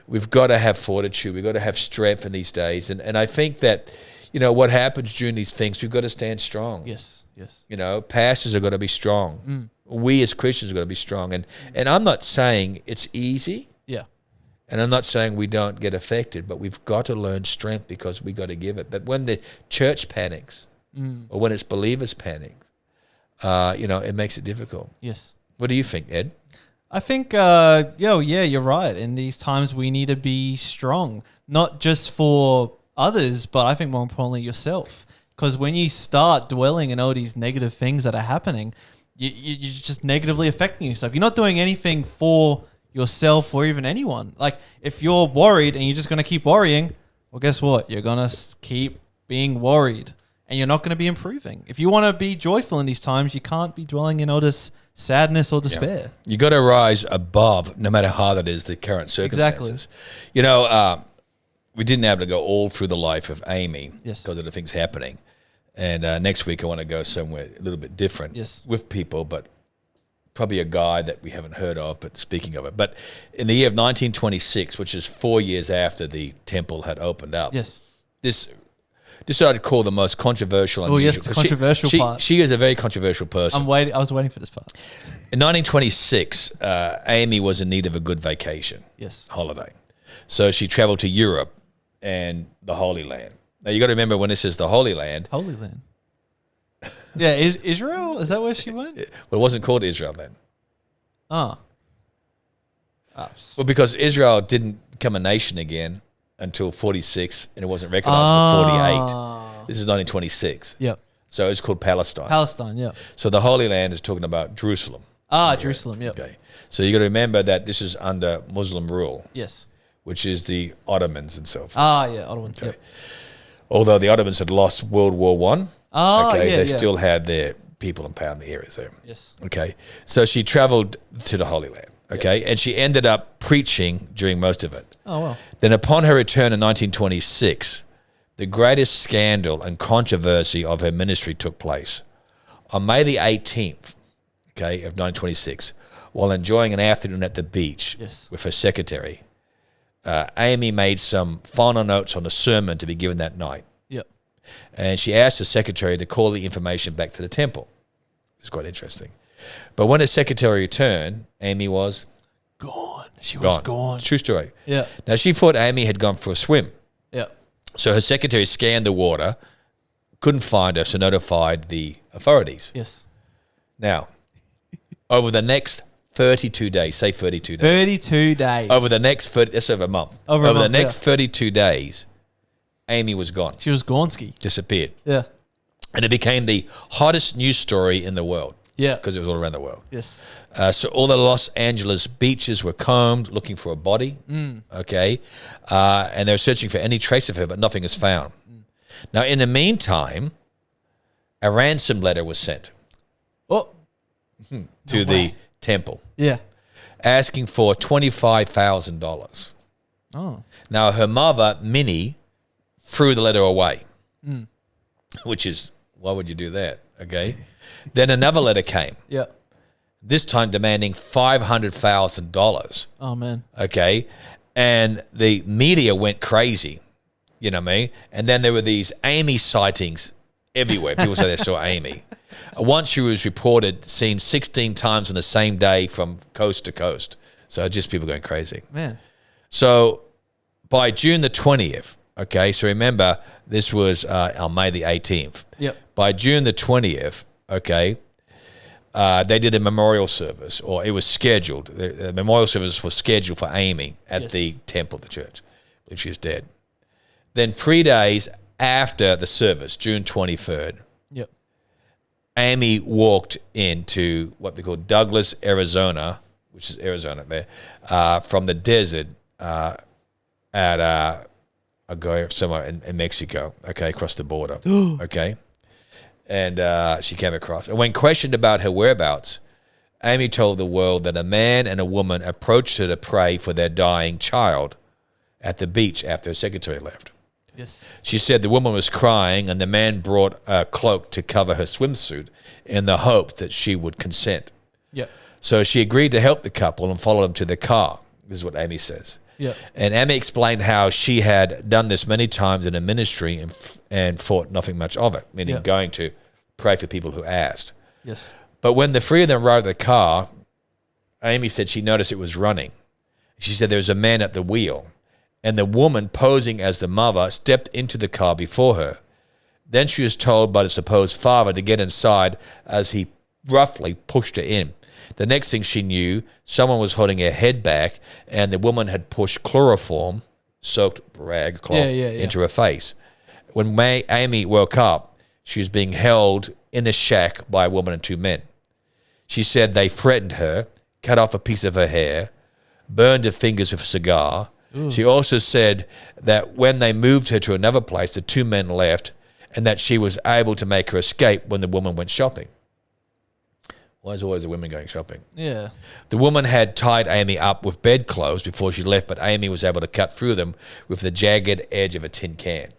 have fortitude. We've got to have strength in these days. And I think that, what happens during these things, we've got to stand strong. Yes. Pastors are going to be strong. We as Christians are going to be strong. And I'm not saying it's easy. Yeah. And I'm not saying we don't get affected, but we've got to learn strength, because we got to give it. But when the church panics, or when it's believers panic, it makes it difficult. Yes. What do you think, Ed? I think, you're right. In these times, we need to be strong, not just for others, but I think more importantly, yourself. Because when you start dwelling in all these negative things that are happening, you're just negatively affecting yourself. You're not doing anything for yourself or even anyone. Like, if you're worried and you're just going to keep worrying, well, guess what? You're going to keep being worried and you're not going to be improving. If you want to be joyful in these times, you can't be dwelling in all this sadness or despair. Yeah. You got to rise above, no matter how hard it is, the current circumstances. Exactly. We didn't have to go all through the life of Aimee, yes, because of the things happening. And next week I want to go somewhere a little bit different, yes, with people, but probably a guy that we haven't heard of, but speaking of it. But in the year of 1926, which is 4 years after the temple had opened up, yes, this I'd call the most controversial. Oh, yes, the controversial part. She is a very controversial person. I was waiting for this part. In 1926, Aimee was in need of a good vacation, holiday. So she traveled to Europe and the Holy Land. Now, you got to remember, when this is the Holy Land. Holy Land. Yeah, Israel? Is that where she went? Well, it wasn't called Israel then. Oh. Well, because Israel didn't become a nation again until 46, and it wasn't recognized until 48. This is 1926. Yep. So it's called Palestine. Palestine, yeah. So the Holy Land is talking about Jerusalem. Jerusalem, yep. Okay. So you got to remember that this is under Muslim rule. Yes. Which is the Ottomans and so forth. Ottomans, okay. Yep. Although the Ottomans had lost World War I, they still had their people in power in the areas there. Yes. Okay. So she traveled to the Holy Land. Okay. Yep. And she ended up preaching during most of it. Oh, wow. Then upon her return in 1926, the greatest scandal and controversy of her ministry took place. On May the 18th, of 1926, while enjoying an afternoon at the beach Yes. with her secretary. Aimee made some final notes on a sermon to be given that night. Yep. And she asked the secretary to call the information back to the temple. It's quite interesting. But when the secretary returned, Aimee was Gone. She was gone. True story. Yeah. Now, she thought Aimee had gone for a swim. Yep. So her secretary scanned the water, couldn't find her, so notified the authorities. Yes. Now, over the next 32 days, say 32 days. 32 days. Over the next 30, that's over a month. Over a month, the next 32 days, Aimee was gone, She was Gornsky. disappeared. Yeah. And it became the hottest news story in the world Yeah. because it was all around the world. Yes. So all the Los Angeles beaches were combed looking for a body, okay? And they were searching for any trace of her, but nothing is found. Now, in the meantime, a ransom letter was sent Oh. to the temple Yeah. asking for $25,000. Oh. Now, her mother, Minnie, threw the letter away, which is, why would you do that, okay? Then another letter came, Yeah. this time demanding $500,000. Oh man. Okay. And the media went crazy. You know what I mean? And then there were these Aimee sightings everywhere. People say they saw Aimee. Once she was reported seen 16 times on the same day from coast to coast. So just people going crazy. Man. So by June the 20th, okay, so remember this was on May the 18th. Yep. By June the 20th, okay, they did a memorial service, or it was scheduled. The memorial service was scheduled for Aimee at Yes. the temple, the church. I believe she was dead. Then 3 days after the service, June 23rd, Yep. Aimee walked into what they call Douglas, Arizona, which is Arizona there, from the desert at a guy somewhere in Mexico, okay, across the border, okay. And she came across. And when questioned about her whereabouts, Aimee told the world that a man and a woman approached her to pray for their dying child at the beach after her secretary left. Yes. She said the woman was crying and the man brought a cloak to cover her swimsuit in the hope that she would consent. Yep. So she agreed to help the couple and followed them to the car. This is what Aimee says. Yep. And Aimee explained how she had done this many times in a ministry and thought nothing much of it, meaning Yeah. going to pray for people who asked. Yes. But when the three of them arrived at the car, Aimee said she noticed it was running. She said there was a man at the wheel, and the woman posing as the mother stepped into the car before her. Then she was told by the supposed father to get inside as he roughly pushed her in. The next thing she knew, someone was holding her head back, and the woman had pushed chloroform, soaked rag cloth, into her face. When Aimee woke up, she was being held in a shack by a woman and two men. She said they threatened her, cut off a piece of her hair, burned her fingers with a cigar. Ooh. She also said that when they moved her to another place, the two men left, and that she was able to make her escape when the woman went shopping. Why is always the women going shopping? Yeah. The woman had tied Aimee up with bedclothes before she left, but Aimee was able to cut through them with the jagged edge of a tin can.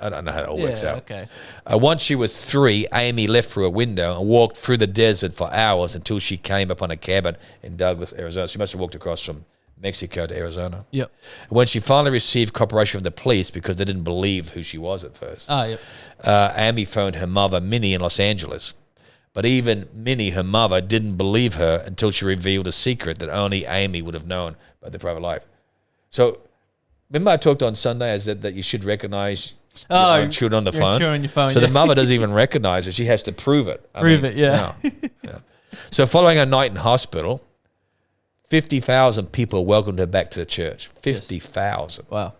I don't know how it all works out. Okay. Once she was 3, Aimee left through a window and walked through the desert for hours until she came upon a cabin in Douglas, Arizona. She must have walked across from Mexico to Arizona. Yep. When she finally received cooperation from the police because they didn't believe who she was at first, Yep. Aimee phoned her mother, Minnie, in Los Angeles. But even Minnie, her mother, didn't believe her until she revealed a secret that only Aimee would have known about their private life. So, remember I talked on Sunday, I said that you should recognize your own children on the phone? Children on your phone, so the mother doesn't even recognize it. She has to prove it. Yeah. So following a night in hospital, 50,000 people welcomed her back to the church. 50,000. Wow.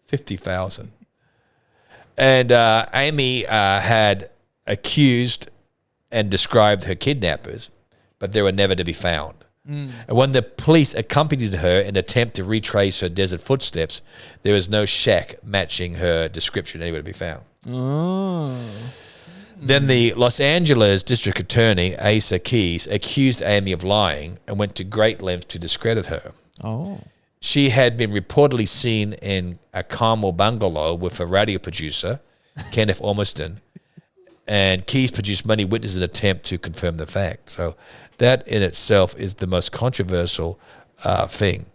50,000. And Aimee had accused and described her kidnappers, but they were never to be found. And when the police accompanied her in an attempt to retrace her desert footsteps, there was no shack matching her description anywhere to be found. Oh. Then the Los Angeles District Attorney, Asa Keys, accused Aimee of lying and went to great lengths to discredit her. Oh. She had been reportedly seen in a Carmel bungalow with a radio producer, Kenneth Ormiston, And Keyes produced many witnesses in an attempt to confirm the fact. So that in itself is the most controversial thing.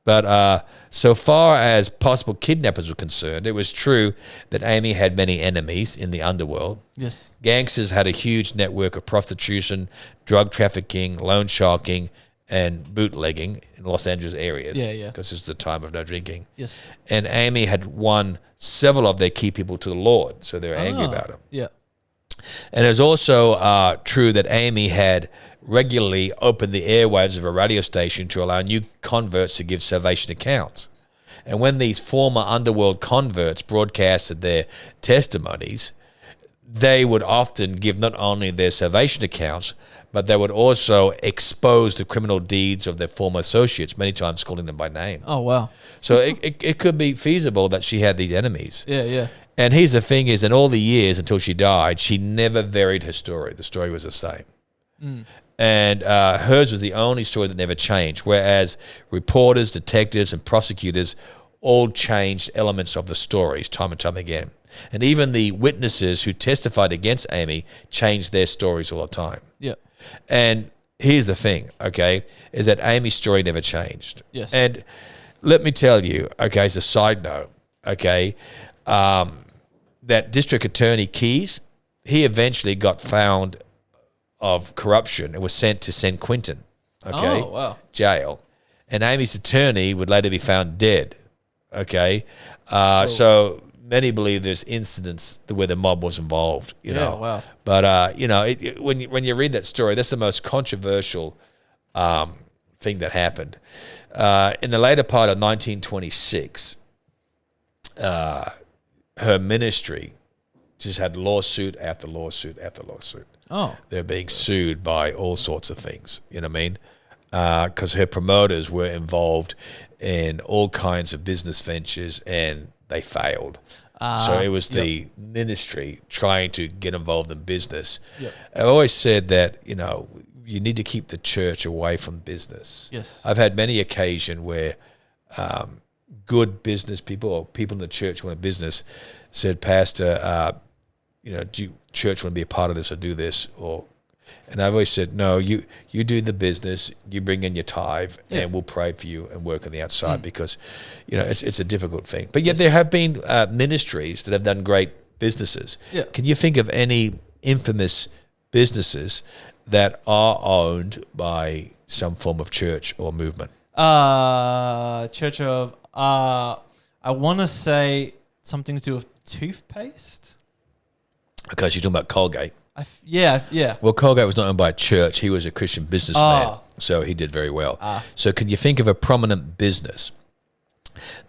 But so far as possible kidnappers were concerned, it was true that Aimee had many enemies in the underworld. Yes. Gangsters had a huge network of prostitution, drug trafficking, loan sharking, and bootlegging in Los Angeles areas. Yeah, yeah. Because it's the time of no drinking. Yes. And Aimee had won several of their key people to the Lord, so they were angry about him. Yeah. And it was also true that Aimee had regularly opened the airwaves of a radio station to allow new converts to give salvation accounts. And when these former underworld converts broadcasted their testimonies, they would often give not only their salvation accounts, but they would also expose the criminal deeds of their former associates, many times calling them by name. Oh, wow. So it could be feasible that she had these enemies. Yeah, yeah. And here's the thing is, in all the years until she died, she never varied her story. The story was the same. And hers was the only story that never changed, whereas reporters, detectives, and prosecutors all changed elements of the stories time and time again. And even the witnesses who testified against Aimee changed their stories all the time. Yeah. And here's the thing, okay, is that Aimee's story never changed. Yes. And let me tell you, okay, as a side note, okay, that District Attorney Keyes, he eventually got found of corruption and was sent to San Quentin, okay, Oh, wow. jail. And Aimee's attorney would later be found dead, okay. So many believe there's incidents where the mob was involved, you know. Wow. But, you know, when you read that story, that's the most controversial thing that happened. In the later part of 1926, her ministry just had lawsuit after lawsuit after lawsuit. Oh. They're being sued by all sorts of things, you know what I mean? Because her promoters were involved in all kinds of business ventures and they failed. So it was the ministry trying to get involved in business. Yep. I've always said that, you know, you need to keep the church away from business. Yes. I've had many occasions where good business people or people in the church who want a business said, Pastor, you know, do you, church want to be a part of this or do this? And I've always said, no, you do the business, you bring in your tithe, and we'll pray for you and work on the outside because, you know, it's a difficult thing. But yet there have been ministries that have done great businesses. Yeah. Can you think of any infamous businesses that are owned by some form of church or movement? Church of, I want to say something to do with toothpaste. Okay, so you're talking about Colgate. Yeah. Well, Colgate was not owned by a church. He was a Christian businessman, so he did very well. So can you think of a prominent business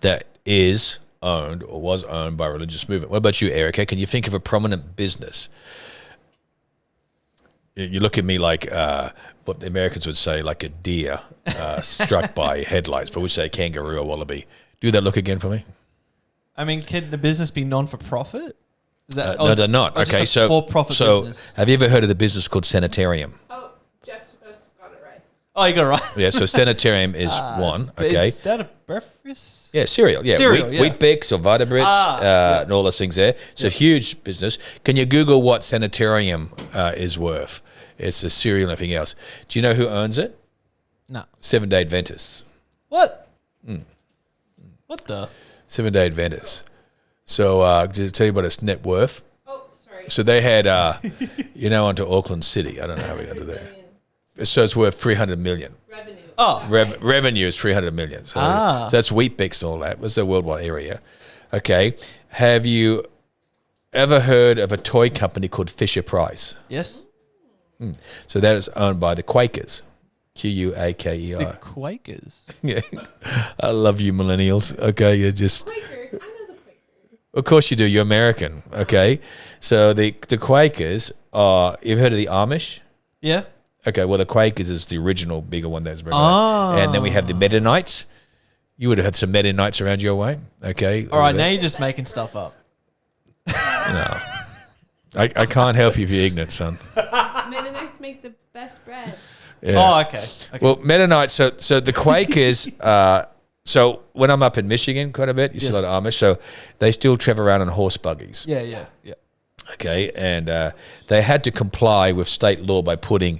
that is owned or was owned by a religious movement? What about you, Erica? Can you think of a prominent business? You look at me like what the Americans would say, like a deer struck by headlights, but we say kangaroo or wallaby. Do that look again for me. I mean, can the business be non-for-profit? No, they're not. Okay, so for-profit business. Have you ever heard of the business called Sanitarium? Oh, Jeff got it right. Oh, you got it right. Yeah, so Sanitarium is one. Okay, is that a breakfast? Yeah, cereal. Yeah, Wheat Bix or Vitabrits and all those things there. It's a huge business. Can you Google what Sanitarium is worth? It's a cereal and everything else. Do you know who owns it? No. Seventh-day Adventists. What? What the? Seventh-day Adventists. So to tell you about its net worth. Oh, sorry. So they had, onto Auckland City. I don't know how we got to there. So it's worth $300 million. Revenue. Oh, revenue is $300 million. So that's Wheat Bix and all that. It's a worldwide area. Okay. Have you ever heard of a toy company called Fisher-Price? Yes. So that is owned by the Quakers. Quaker. The Quakers. Yeah. I love you millennials. Okay, you're just... Quakers. I know the Quakers. Of course you do. You're American. Okay. So the Quakers are... You've heard of the Amish? Yeah. Okay, well, the Quakers is the original bigger one that's very And then we have the Mennonites. You would have had some Mennonites around your way. Okay. All right, now you're just making stuff up. No. I can't help you if you're ignorant, son. Mennonites make the best bread. Yeah. Oh, okay. Well, Mennonites, so the Quakers, so when I'm up in Michigan quite a bit, you see a lot of Amish, so they still travel around on horse buggies. Yeah. Okay, and they had to comply with state law by putting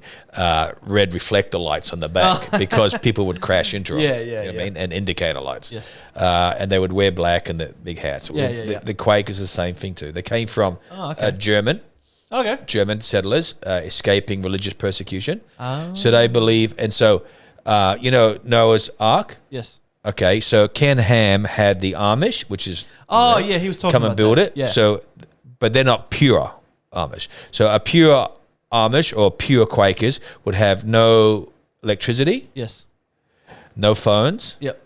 red reflector lights on the back because people would crash into them. Yeah, you know what yeah. I mean, and indicator lights. Yes. And they would wear black and the big hats. The Quakers the same thing too. They came from German settlers escaping religious persecution. Oh. So they believe, and so Noah's Ark. Yes. Okay, so Ken Ham had the Amish, which is He was talking come about and build that. it. Yeah. So, but they're not pure Amish. So a pure Amish or pure Quakers would have no electricity, Yes. no phones, Yep.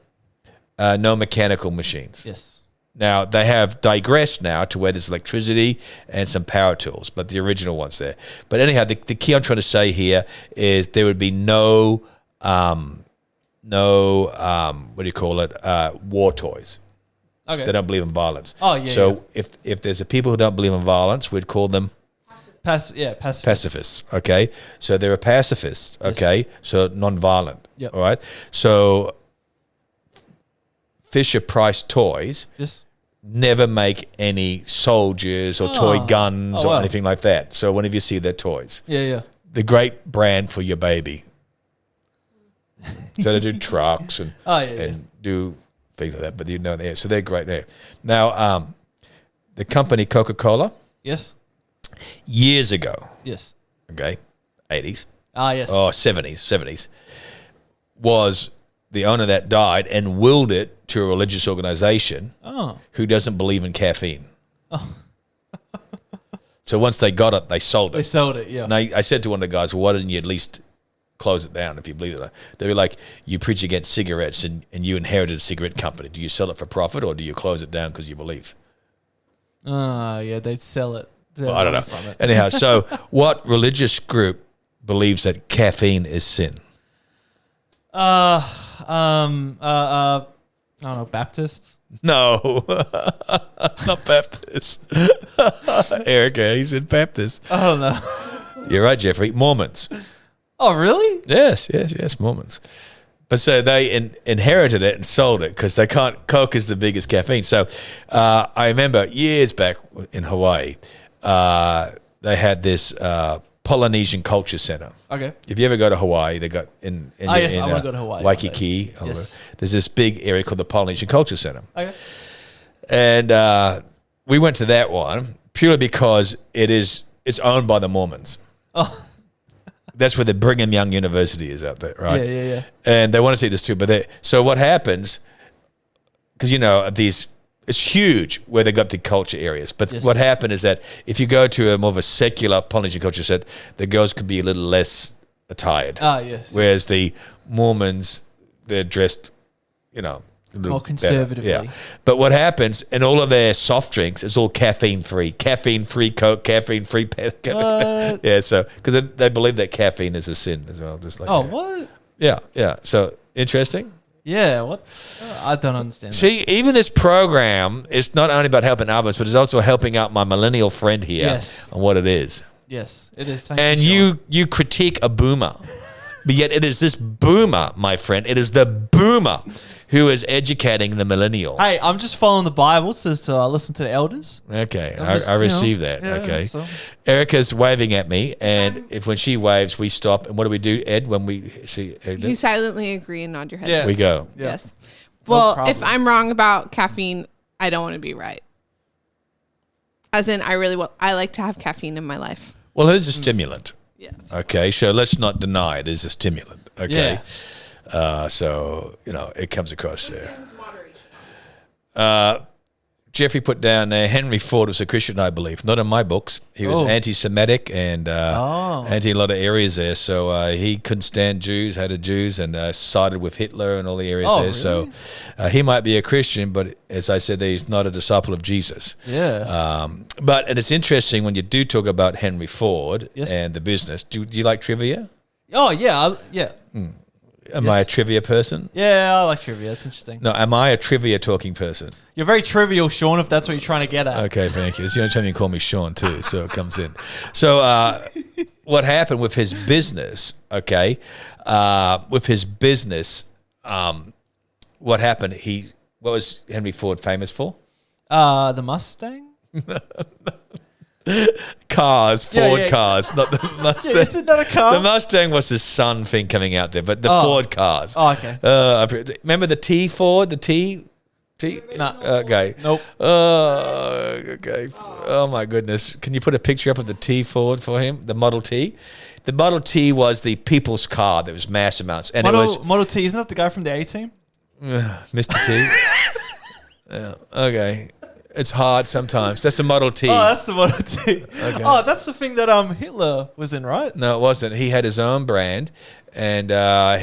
no mechanical machines. Yes. Now they have digressed now to where there's electricity and some power tools, but the original one's there. But anyhow, the key I'm trying to say here is there would be no war toys. Okay. They don't believe in violence. Oh, yeah, So if there's a people who don't believe in violence, we'd call them pacifists. pacifists. Okay, so they're a pacifist. Okay, so non-violent. Yep. All right. So Fisher Price Toys Yes. never make any soldiers or toy guns Oh, or wow. anything like that. So whenever you see their toys, Yeah. the great brand for your baby. So they do trucks and do things like that. But so they're great there. Now, the company Coca-Cola Yes. years ago, Yes. okay, 80s, Yes. or 70s, was the owner that died and willed it to a religious organization who doesn't believe in caffeine. So once they got it, they sold it. They sold it. Yeah. And I said to one of the guys, well, why didn't you at least close it down if you believe it? They'd be like, you preach against cigarettes and you inherited a cigarette company. Do you sell it for profit or do you close it down because you believe? Yeah, they'd sell it. Well, I don't know. Anyhow, so what religious group believes that caffeine is sin? I don't know, Baptists. No, not Baptist. Erica, he said Baptist. I don't know. You're right, Jeffrey. Mormons. Oh, really? Yes, Mormons. But so they inherited it and sold it because they can't. Coke is the biggest caffeine. So I remember years back in Hawaii, they had this Polynesian Culture Center. Okay. If you ever go to Hawaii, they got in I want to go to Hawaii. Waikiki. Yes. There's this big area called the Polynesian Culture Center. Okay. And we went to that one purely because it's owned by the Mormons. Oh. That's where the Brigham Young University is out there, right? Yeah. And they want to see this too. So what happens, because, it's huge where they got the culture areas. But what happened is that if you go to a more of a secular Polynesian culture set, the girls could be a little less attired. Yes. Whereas the Mormons, they're dressed, a little more conservatively. better. Yeah. But what happens in all of their soft drinks is all caffeine-free. Caffeine-free Coke, caffeine-free What? Yeah, so because they believe that caffeine is a sin as well. Just like What? Yeah. So interesting. Yeah, what? I don't understand. See, even this program is not only about helping others, but it's also helping out my millennial friend here on what it is. Yes, it is. And you critique a boomer, but yet it is this boomer, my friend. It is the boomer who is educating the millennial. Hey, I'm just following the Bible. It says to listen to the elders. Okay, Just, I receive that. yeah, Okay. so- Erica's waving at me, and when she waves, we stop. And what do we do, Ed, when we see her? You silently agree and nod your head. Yeah. We go. Yeah. Yes. Well, problem. if I'm wrong about caffeine, I don't want to be right. As in, I like to have caffeine in my life. Well, it is a stimulant. Yes. Okay, so let's not deny it is a stimulant. Okay. Yeah. So, it comes across there. Jeffrey put down there, Henry Ford was a Christian, I believe. Not in my books. He was anti-Semitic and anti a lot of areas there. So he couldn't stand Jews, hated Jews, and sided with Hitler and all the areas there. Really? So he might be a Christian, but as I said, he's not a disciple of Jesus. Yeah. And it's interesting when you do talk about Henry Ford Yes. and the business. Do you like trivia? Oh, yeah. Yeah. Am I a trivia person? Yeah, I like trivia. That's interesting. No, am I a trivia talking person? You're very trivial, Sean, if that's what you're trying to get at. Okay, thank you. It's the only time you call me Sean too, so it comes in. So what happened with his business, okay, what happened, what was Henry Ford famous for? The Mustang? Cars, Ford yeah. cars, not the Mustang. Yeah, is it not a car? The Mustang was the sun thing coming out there, but the Ford cars. Oh, okay. Remember the T Ford, the T? No. Okay. Nope. Okay. Oh my goodness. Can you put a picture up of the T Ford for him? The Model T? The Model T was the people's car. There was mass amounts. And it was Model T, isn't that the guy from the A-Team? Mr. T. Yeah, okay. It's hard sometimes. That's the Model T. Oh, that's the Model T. Okay. Oh, that's the thing that Hitler was in, right? No, it wasn't. He had his own brand. And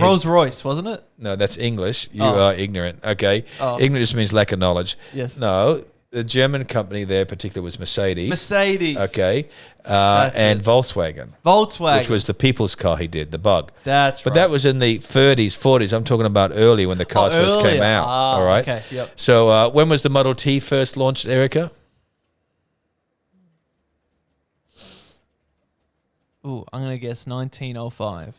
Rolls Royce, wasn't it? No, that's English. You are ignorant. Okay. Ignorant just means lack of knowledge. Yes. No, the German company there in particular was Mercedes. Mercedes. Okay. And Volkswagen. Volkswagen. Which was the people's car he did, the Bug. That's But right. that was in the 30s, 40s. I'm talking about early when the cars first came earlier. out. All right. Okay. Yep. So when was the Model T first launched, Erica? Ooh, I'm going to guess 1905.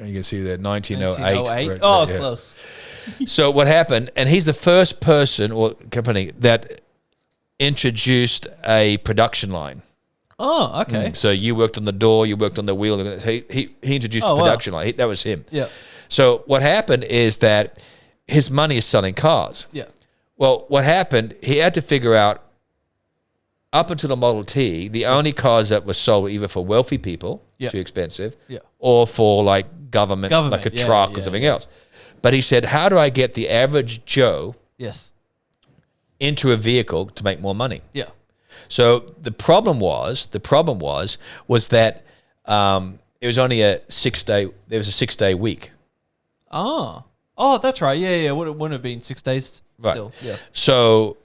You can see that 1908. 1908. Oh, it's Yeah. close. So what happened, and he's the first person or company that introduced a production line. Oh, okay. So you worked on the door, you worked on the wheel. He introduced the wow. production line. That was him. Yeah. So what happened is that his money is selling cars. Yeah. Well, what happened, he had to figure out, up until the Model T, the only cars that were sold were either for wealthy people, Yeah. too expensive, Yeah. or for like government like a yeah, truck or yeah, something else. But he said, how do I get the average Joe Yes. into a vehicle to make more money? Yeah. So the problem was that it was only a 6 day. There was a 6 day week. Oh, that's right. Yeah. Wouldn't have been 6 days still. Yeah. So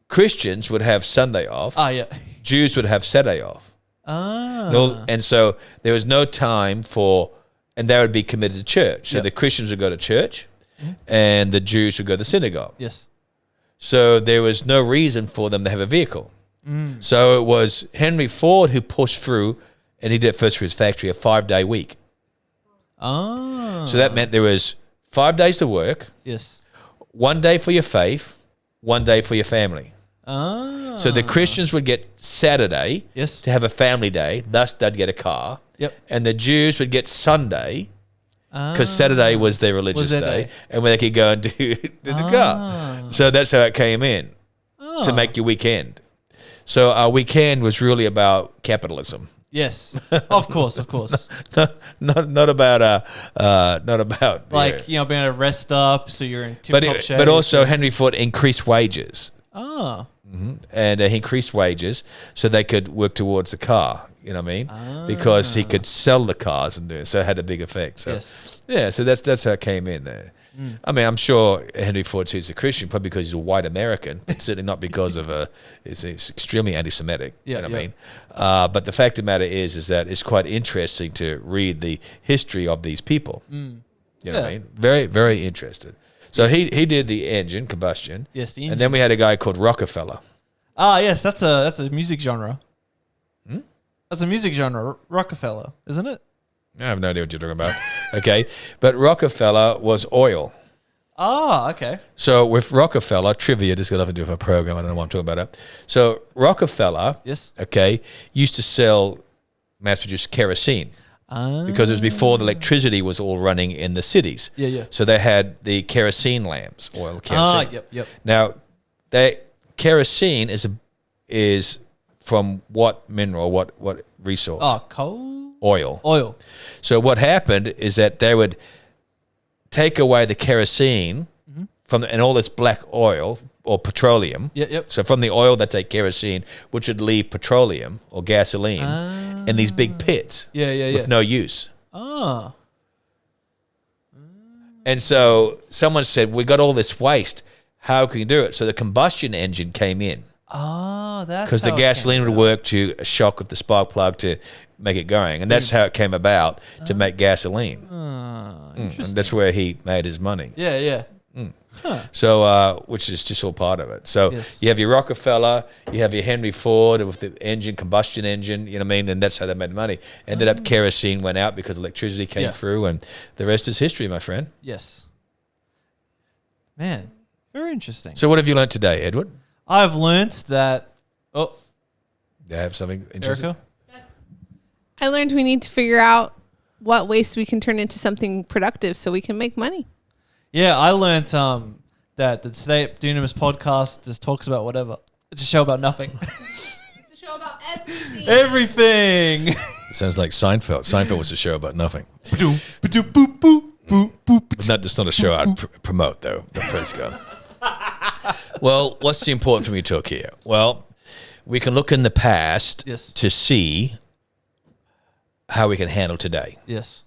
Christians would have Sunday off. Yeah. Jews would have Saturday off. And so there was no time for, and they would be committed to church. So Yep. the Christians would go to church, and the Jews would go to the synagogue. Yes. So there was no reason for them to have a vehicle. So it was Henry Ford who pushed through, and he did it first for his factory, a 5 day week. Oh. So that meant there was 5 days to work, Yes. 1 day for your faith, 1 day for your family. Oh. So the Christians would get Saturday Yes. to have a family day, thus they'd get a car. Yep. And the Jews would get Sunday because Saturday was their religious their day, day. and where they could go and do the car. So that's how it came in to make your weekend. So our weekend was really about capitalism. Yes. Of course. not about Like, being able to rest up so you're in tip-top shape. but also Henry Ford increased wages. Oh. And he increased wages so they could work towards the car. You know what I mean? Because he could sell the cars and do it, so it had a big effect. So Yes. yeah, so that's how it came in there. I mean, I'm sure Henry Ford sees a Christian probably because he's a white American, but certainly not because of he's extremely anti-Semitic. Yeah, you know what yeah. I mean? But the fact of the matter is that it's quite interesting to read the history of these people. You know what I mean? Very, very interested. So he did the engine combustion. Yes, the And then we had a guy called Rockefeller. Yes, that's a music genre. That's a music genre, Rockefeller, isn't it? I have no idea what you're talking about. Okay. But Rockefeller was oil. Okay. So with Rockefeller, trivia, this got nothing to do with a program. I don't know what I'm talking about. So Rockefeller, Yes. okay, used to sell mass-produced kerosene because it was before the electricity was all running in the cities. Yeah. So they had the kerosene lamps, oil kerosene. Yep. Now, kerosene is from what mineral, what resource? Coal? Oil. So what happened is that they would take away the kerosene and all this black oil or petroleum. Yep. So from the oil, they take kerosene, which would leave petroleum or gasoline in these big pits with no use. And so someone said, we got all this waste. How can you do it? So the combustion engine came in. That's Because the how it gasoline came would about. work to a shock with the spark plug to make it going. And that's how it came about to make gasoline. And that's where he made his money. Yeah. So, which is just all part of it. So Yes. you have your Rockefeller, you have your Henry Ford with the combustion engine, you know what I mean? And that's how they made money. Ended up kerosene went out because electricity came through, and the rest is history, my friend. Yes. Man, very interesting. So what have you learned today, Edward? I've learnt that. Oh, Do you have something interesting? Erica? I learned we need to figure out what waste we can turn into something productive so we can make money. Yeah, I learnt that the Today at Dunamis podcast just talks about whatever. It's a show about nothing. It's a show about everything. Everything. Sounds like Seinfeld. Seinfeld was a show about nothing. That's not a show I'd promote, though. Praise God. Well, what's the important thing we talk here? Well, we can look in the past to see how we can handle today. Yes.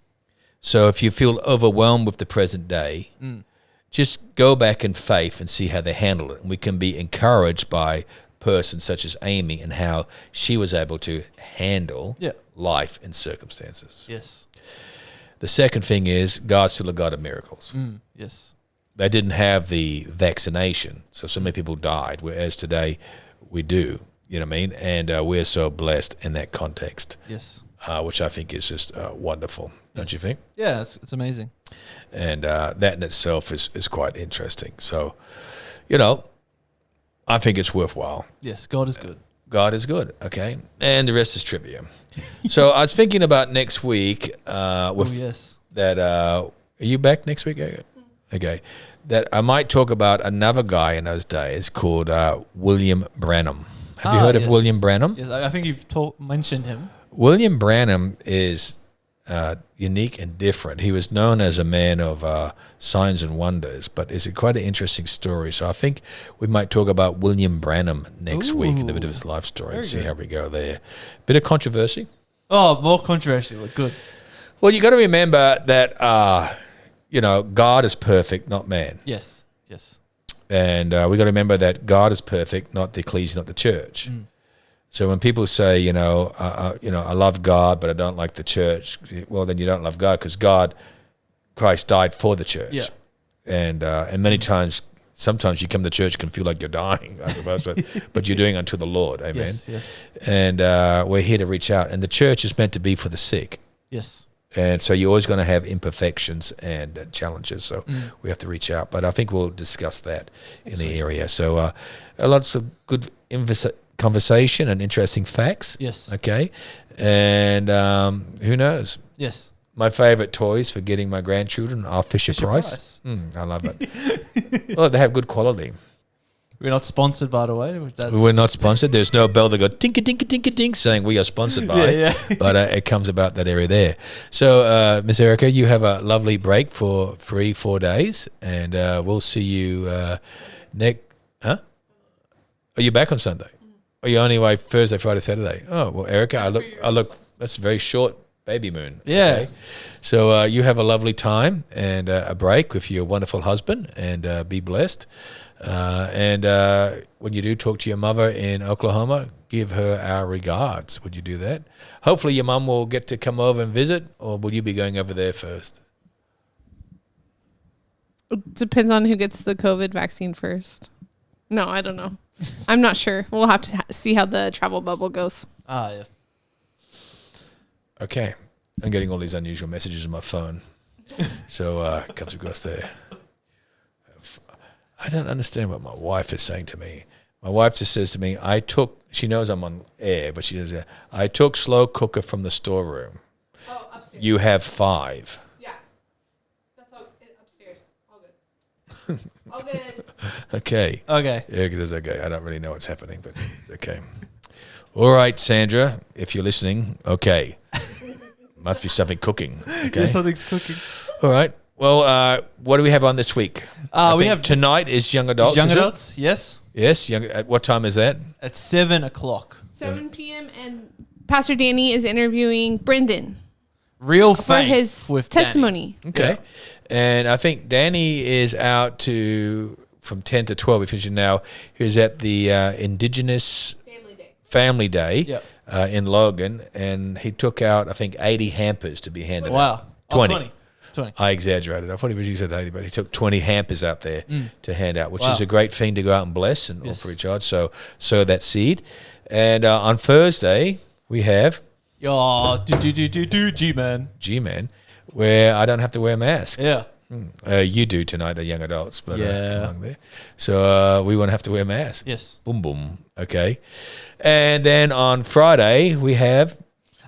So if you feel overwhelmed with the present day, just go back in faith and see how they handle it. And we can be encouraged by persons such as Aimee and how she was able to handle life and circumstances. Yes. The second thing is God's still a God of miracles. Yes. They didn't have the vaccination, so many people died, whereas today we do. You know what I mean? And we're so blessed in that context. Yes. Which I think is just wonderful, don't you think? Yeah, it's amazing. And that in itself is quite interesting. So, I think it's worthwhile. Yes, God is good. God is good, okay? And the rest is trivia. So I was thinking about next week that, are you back next week? Okay. That I might talk about another guy in those days called William Branham. Have you heard of William Branham? Yes, I think you've mentioned him. William Branham is unique and different. He was known as a man of signs and wonders, but it's quite an interesting story. So I think we might talk about William Branham next week and a bit of his life story and see how we go there. Bit of controversy. Oh, more controversy. Good. Well, you got to remember that, God is perfect, not man. Yes. Yes. And we got to remember that God is perfect, not the ecclesia, not the church. So when people say, I love God, but I don't like the church, well, then you don't love God because Christ died for the church. Yeah. And many times, sometimes you come to church and feel like you're dying, I suppose, but you're doing unto the Lord. Amen. Yes. And we're here to reach out. And the church is meant to be for the sick. Yes. And so you're always going to have imperfections and challenges. So we have to reach out. But I think we'll discuss that in the area. So lots of good conversation and interesting facts. Yes. Okay. And who knows? Yes. My favorite toys for getting my grandchildren are Fisher Price. I love it. Well, they have good quality. We're not sponsored, by the way. We're not sponsored. There's no bell that goes tinka tinka tinka tink saying we are sponsored by. But it comes about that area there. So, Miss Erica, you have a lovely break for 3-4 days, and we'll see you next. Huh? Are you back on Sunday? Are you only away Thursday, Friday, Saturday? Oh well, Erica, I look. That's a very short baby moon. Yeah. Okay? So you have a lovely time and a break with your wonderful husband, and be blessed. And when you do talk to your mother in Oklahoma, give her our regards. Would you do that? Hopefully your mum will get to come over and visit, or will you be going over there first? It depends on who gets the COVID vaccine first. No, I don't know. I'm not sure. We'll have to see how the travel bubble goes. Yeah. Okay. I'm getting all these unusual messages on my phone. So it comes across there. I don't understand what my wife is saying to me. My wife just says to me, she knows I'm on air, but she says, I took slow cooker from the storeroom. Oh, upstairs. You have 5. Yeah. That's all upstairs. All good. All good. Okay. Okay. Yeah, because it's okay. I don't really know what's happening, but it's okay. All right, Sandra, if you're listening, okay. Must be something cooking. Okay. Yeah, something's cooking. All right. Well, what do we have on this week? We have tonight is young adults. Young adults, yes. Yes. At what time is that? At 7:00. 7 p.m. and Pastor Danny is interviewing Brendan Real for faith his with testimony. Okay. Yeah. And I think Danny is out from 10 to 12. We're finishing now. He's at the Indigenous Family Day in Logan, and he took out, I think, 80 hampers to be handed out. Wow. 20. 20. I exaggerated. I thought he said 80, but he took 20 hampers out there to hand out, which Wow. is a great thing to go out and bless and offer each other. So sow that seed. And on Thursday, we have G-Man. G-Man, where I don't have to wear a mask. Yeah. You do tonight, the young adults, but Yeah. along there. So we won't have to wear masks. Yes. Boom, boom. Okay. And then on Friday, we have,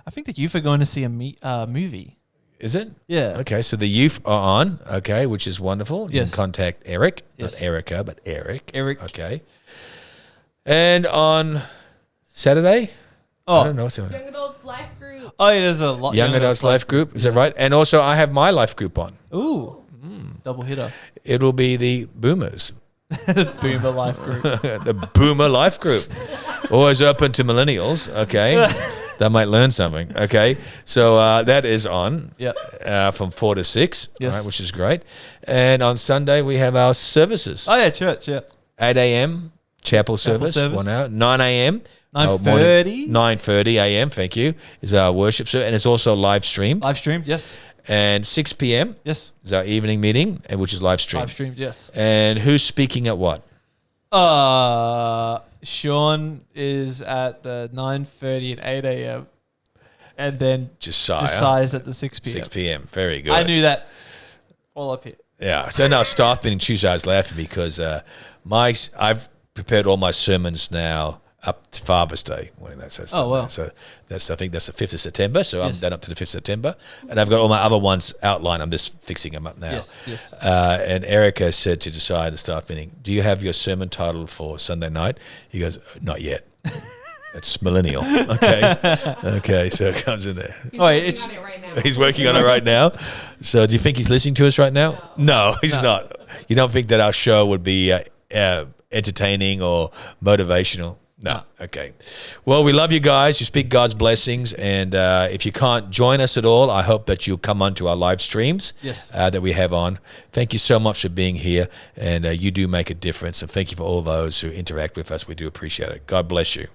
I think that youth are going to see a movie. is it? Yeah. Okay, so the youth are on, okay, which is wonderful. You Yes. can contact Eric, Yes. not Erica, but Eric. Eric. Okay. And on Saturday, I don't know what's on. Young Adults Life Group. Oh, yeah, there's a lot. Young Adults Life Group, is that right? And also I have my life group on. Ooh. Double hitter. It'll be the Boomers. Boomer life group. The Boomer Life Group. Always open to millennials, okay? They might learn something, okay? So that is on from 4 to 6, Yes. right, which is great. And on Sunday, we have our services. Oh, yeah, church, yeah. 8 a.m., chapel service, service. 1 hour. 9 a.m. 9:30. 9:30 a.m., thank you, is our worship service. And it's also live streamed. Live streamed, yes. And 6 p.m. Yes. is our evening meeting, which is live streamed. Live streamed, yes. And who's speaking at what? Sean is at the 9:30 and 8 a.m. And then Josiah's at the 6 p.m. 6 p.m. Very good. I knew that all up here. Yeah. So now staff meeting Tuesday, I was laughing because I've prepared all my sermons now up to Father's Day. Oh, wow. So I think that's the 5th of September. So Yes. I'm done up to the 5th of September. And I've got all my other ones outlined. I'm just fixing them up now. Yes. And Erica said to Josiah at the staff meeting, do you have your sermon title for Sunday night? He goes, not yet. It's millennial. Okay. Okay. So it comes in there. Oh, it's On it right now. He's working on it right now. So do you think he's listening to us right now? No, he's not. You don't think that our show would be entertaining or motivational? No. Okay. Well, we love you guys. You speak God's blessings. And if you can't join us at all, I hope that you'll come onto our live streams Yes. that we have on. Thank you so much for being here. And you do make a difference. And thank you for all those who interact with us. We do appreciate it. God bless you.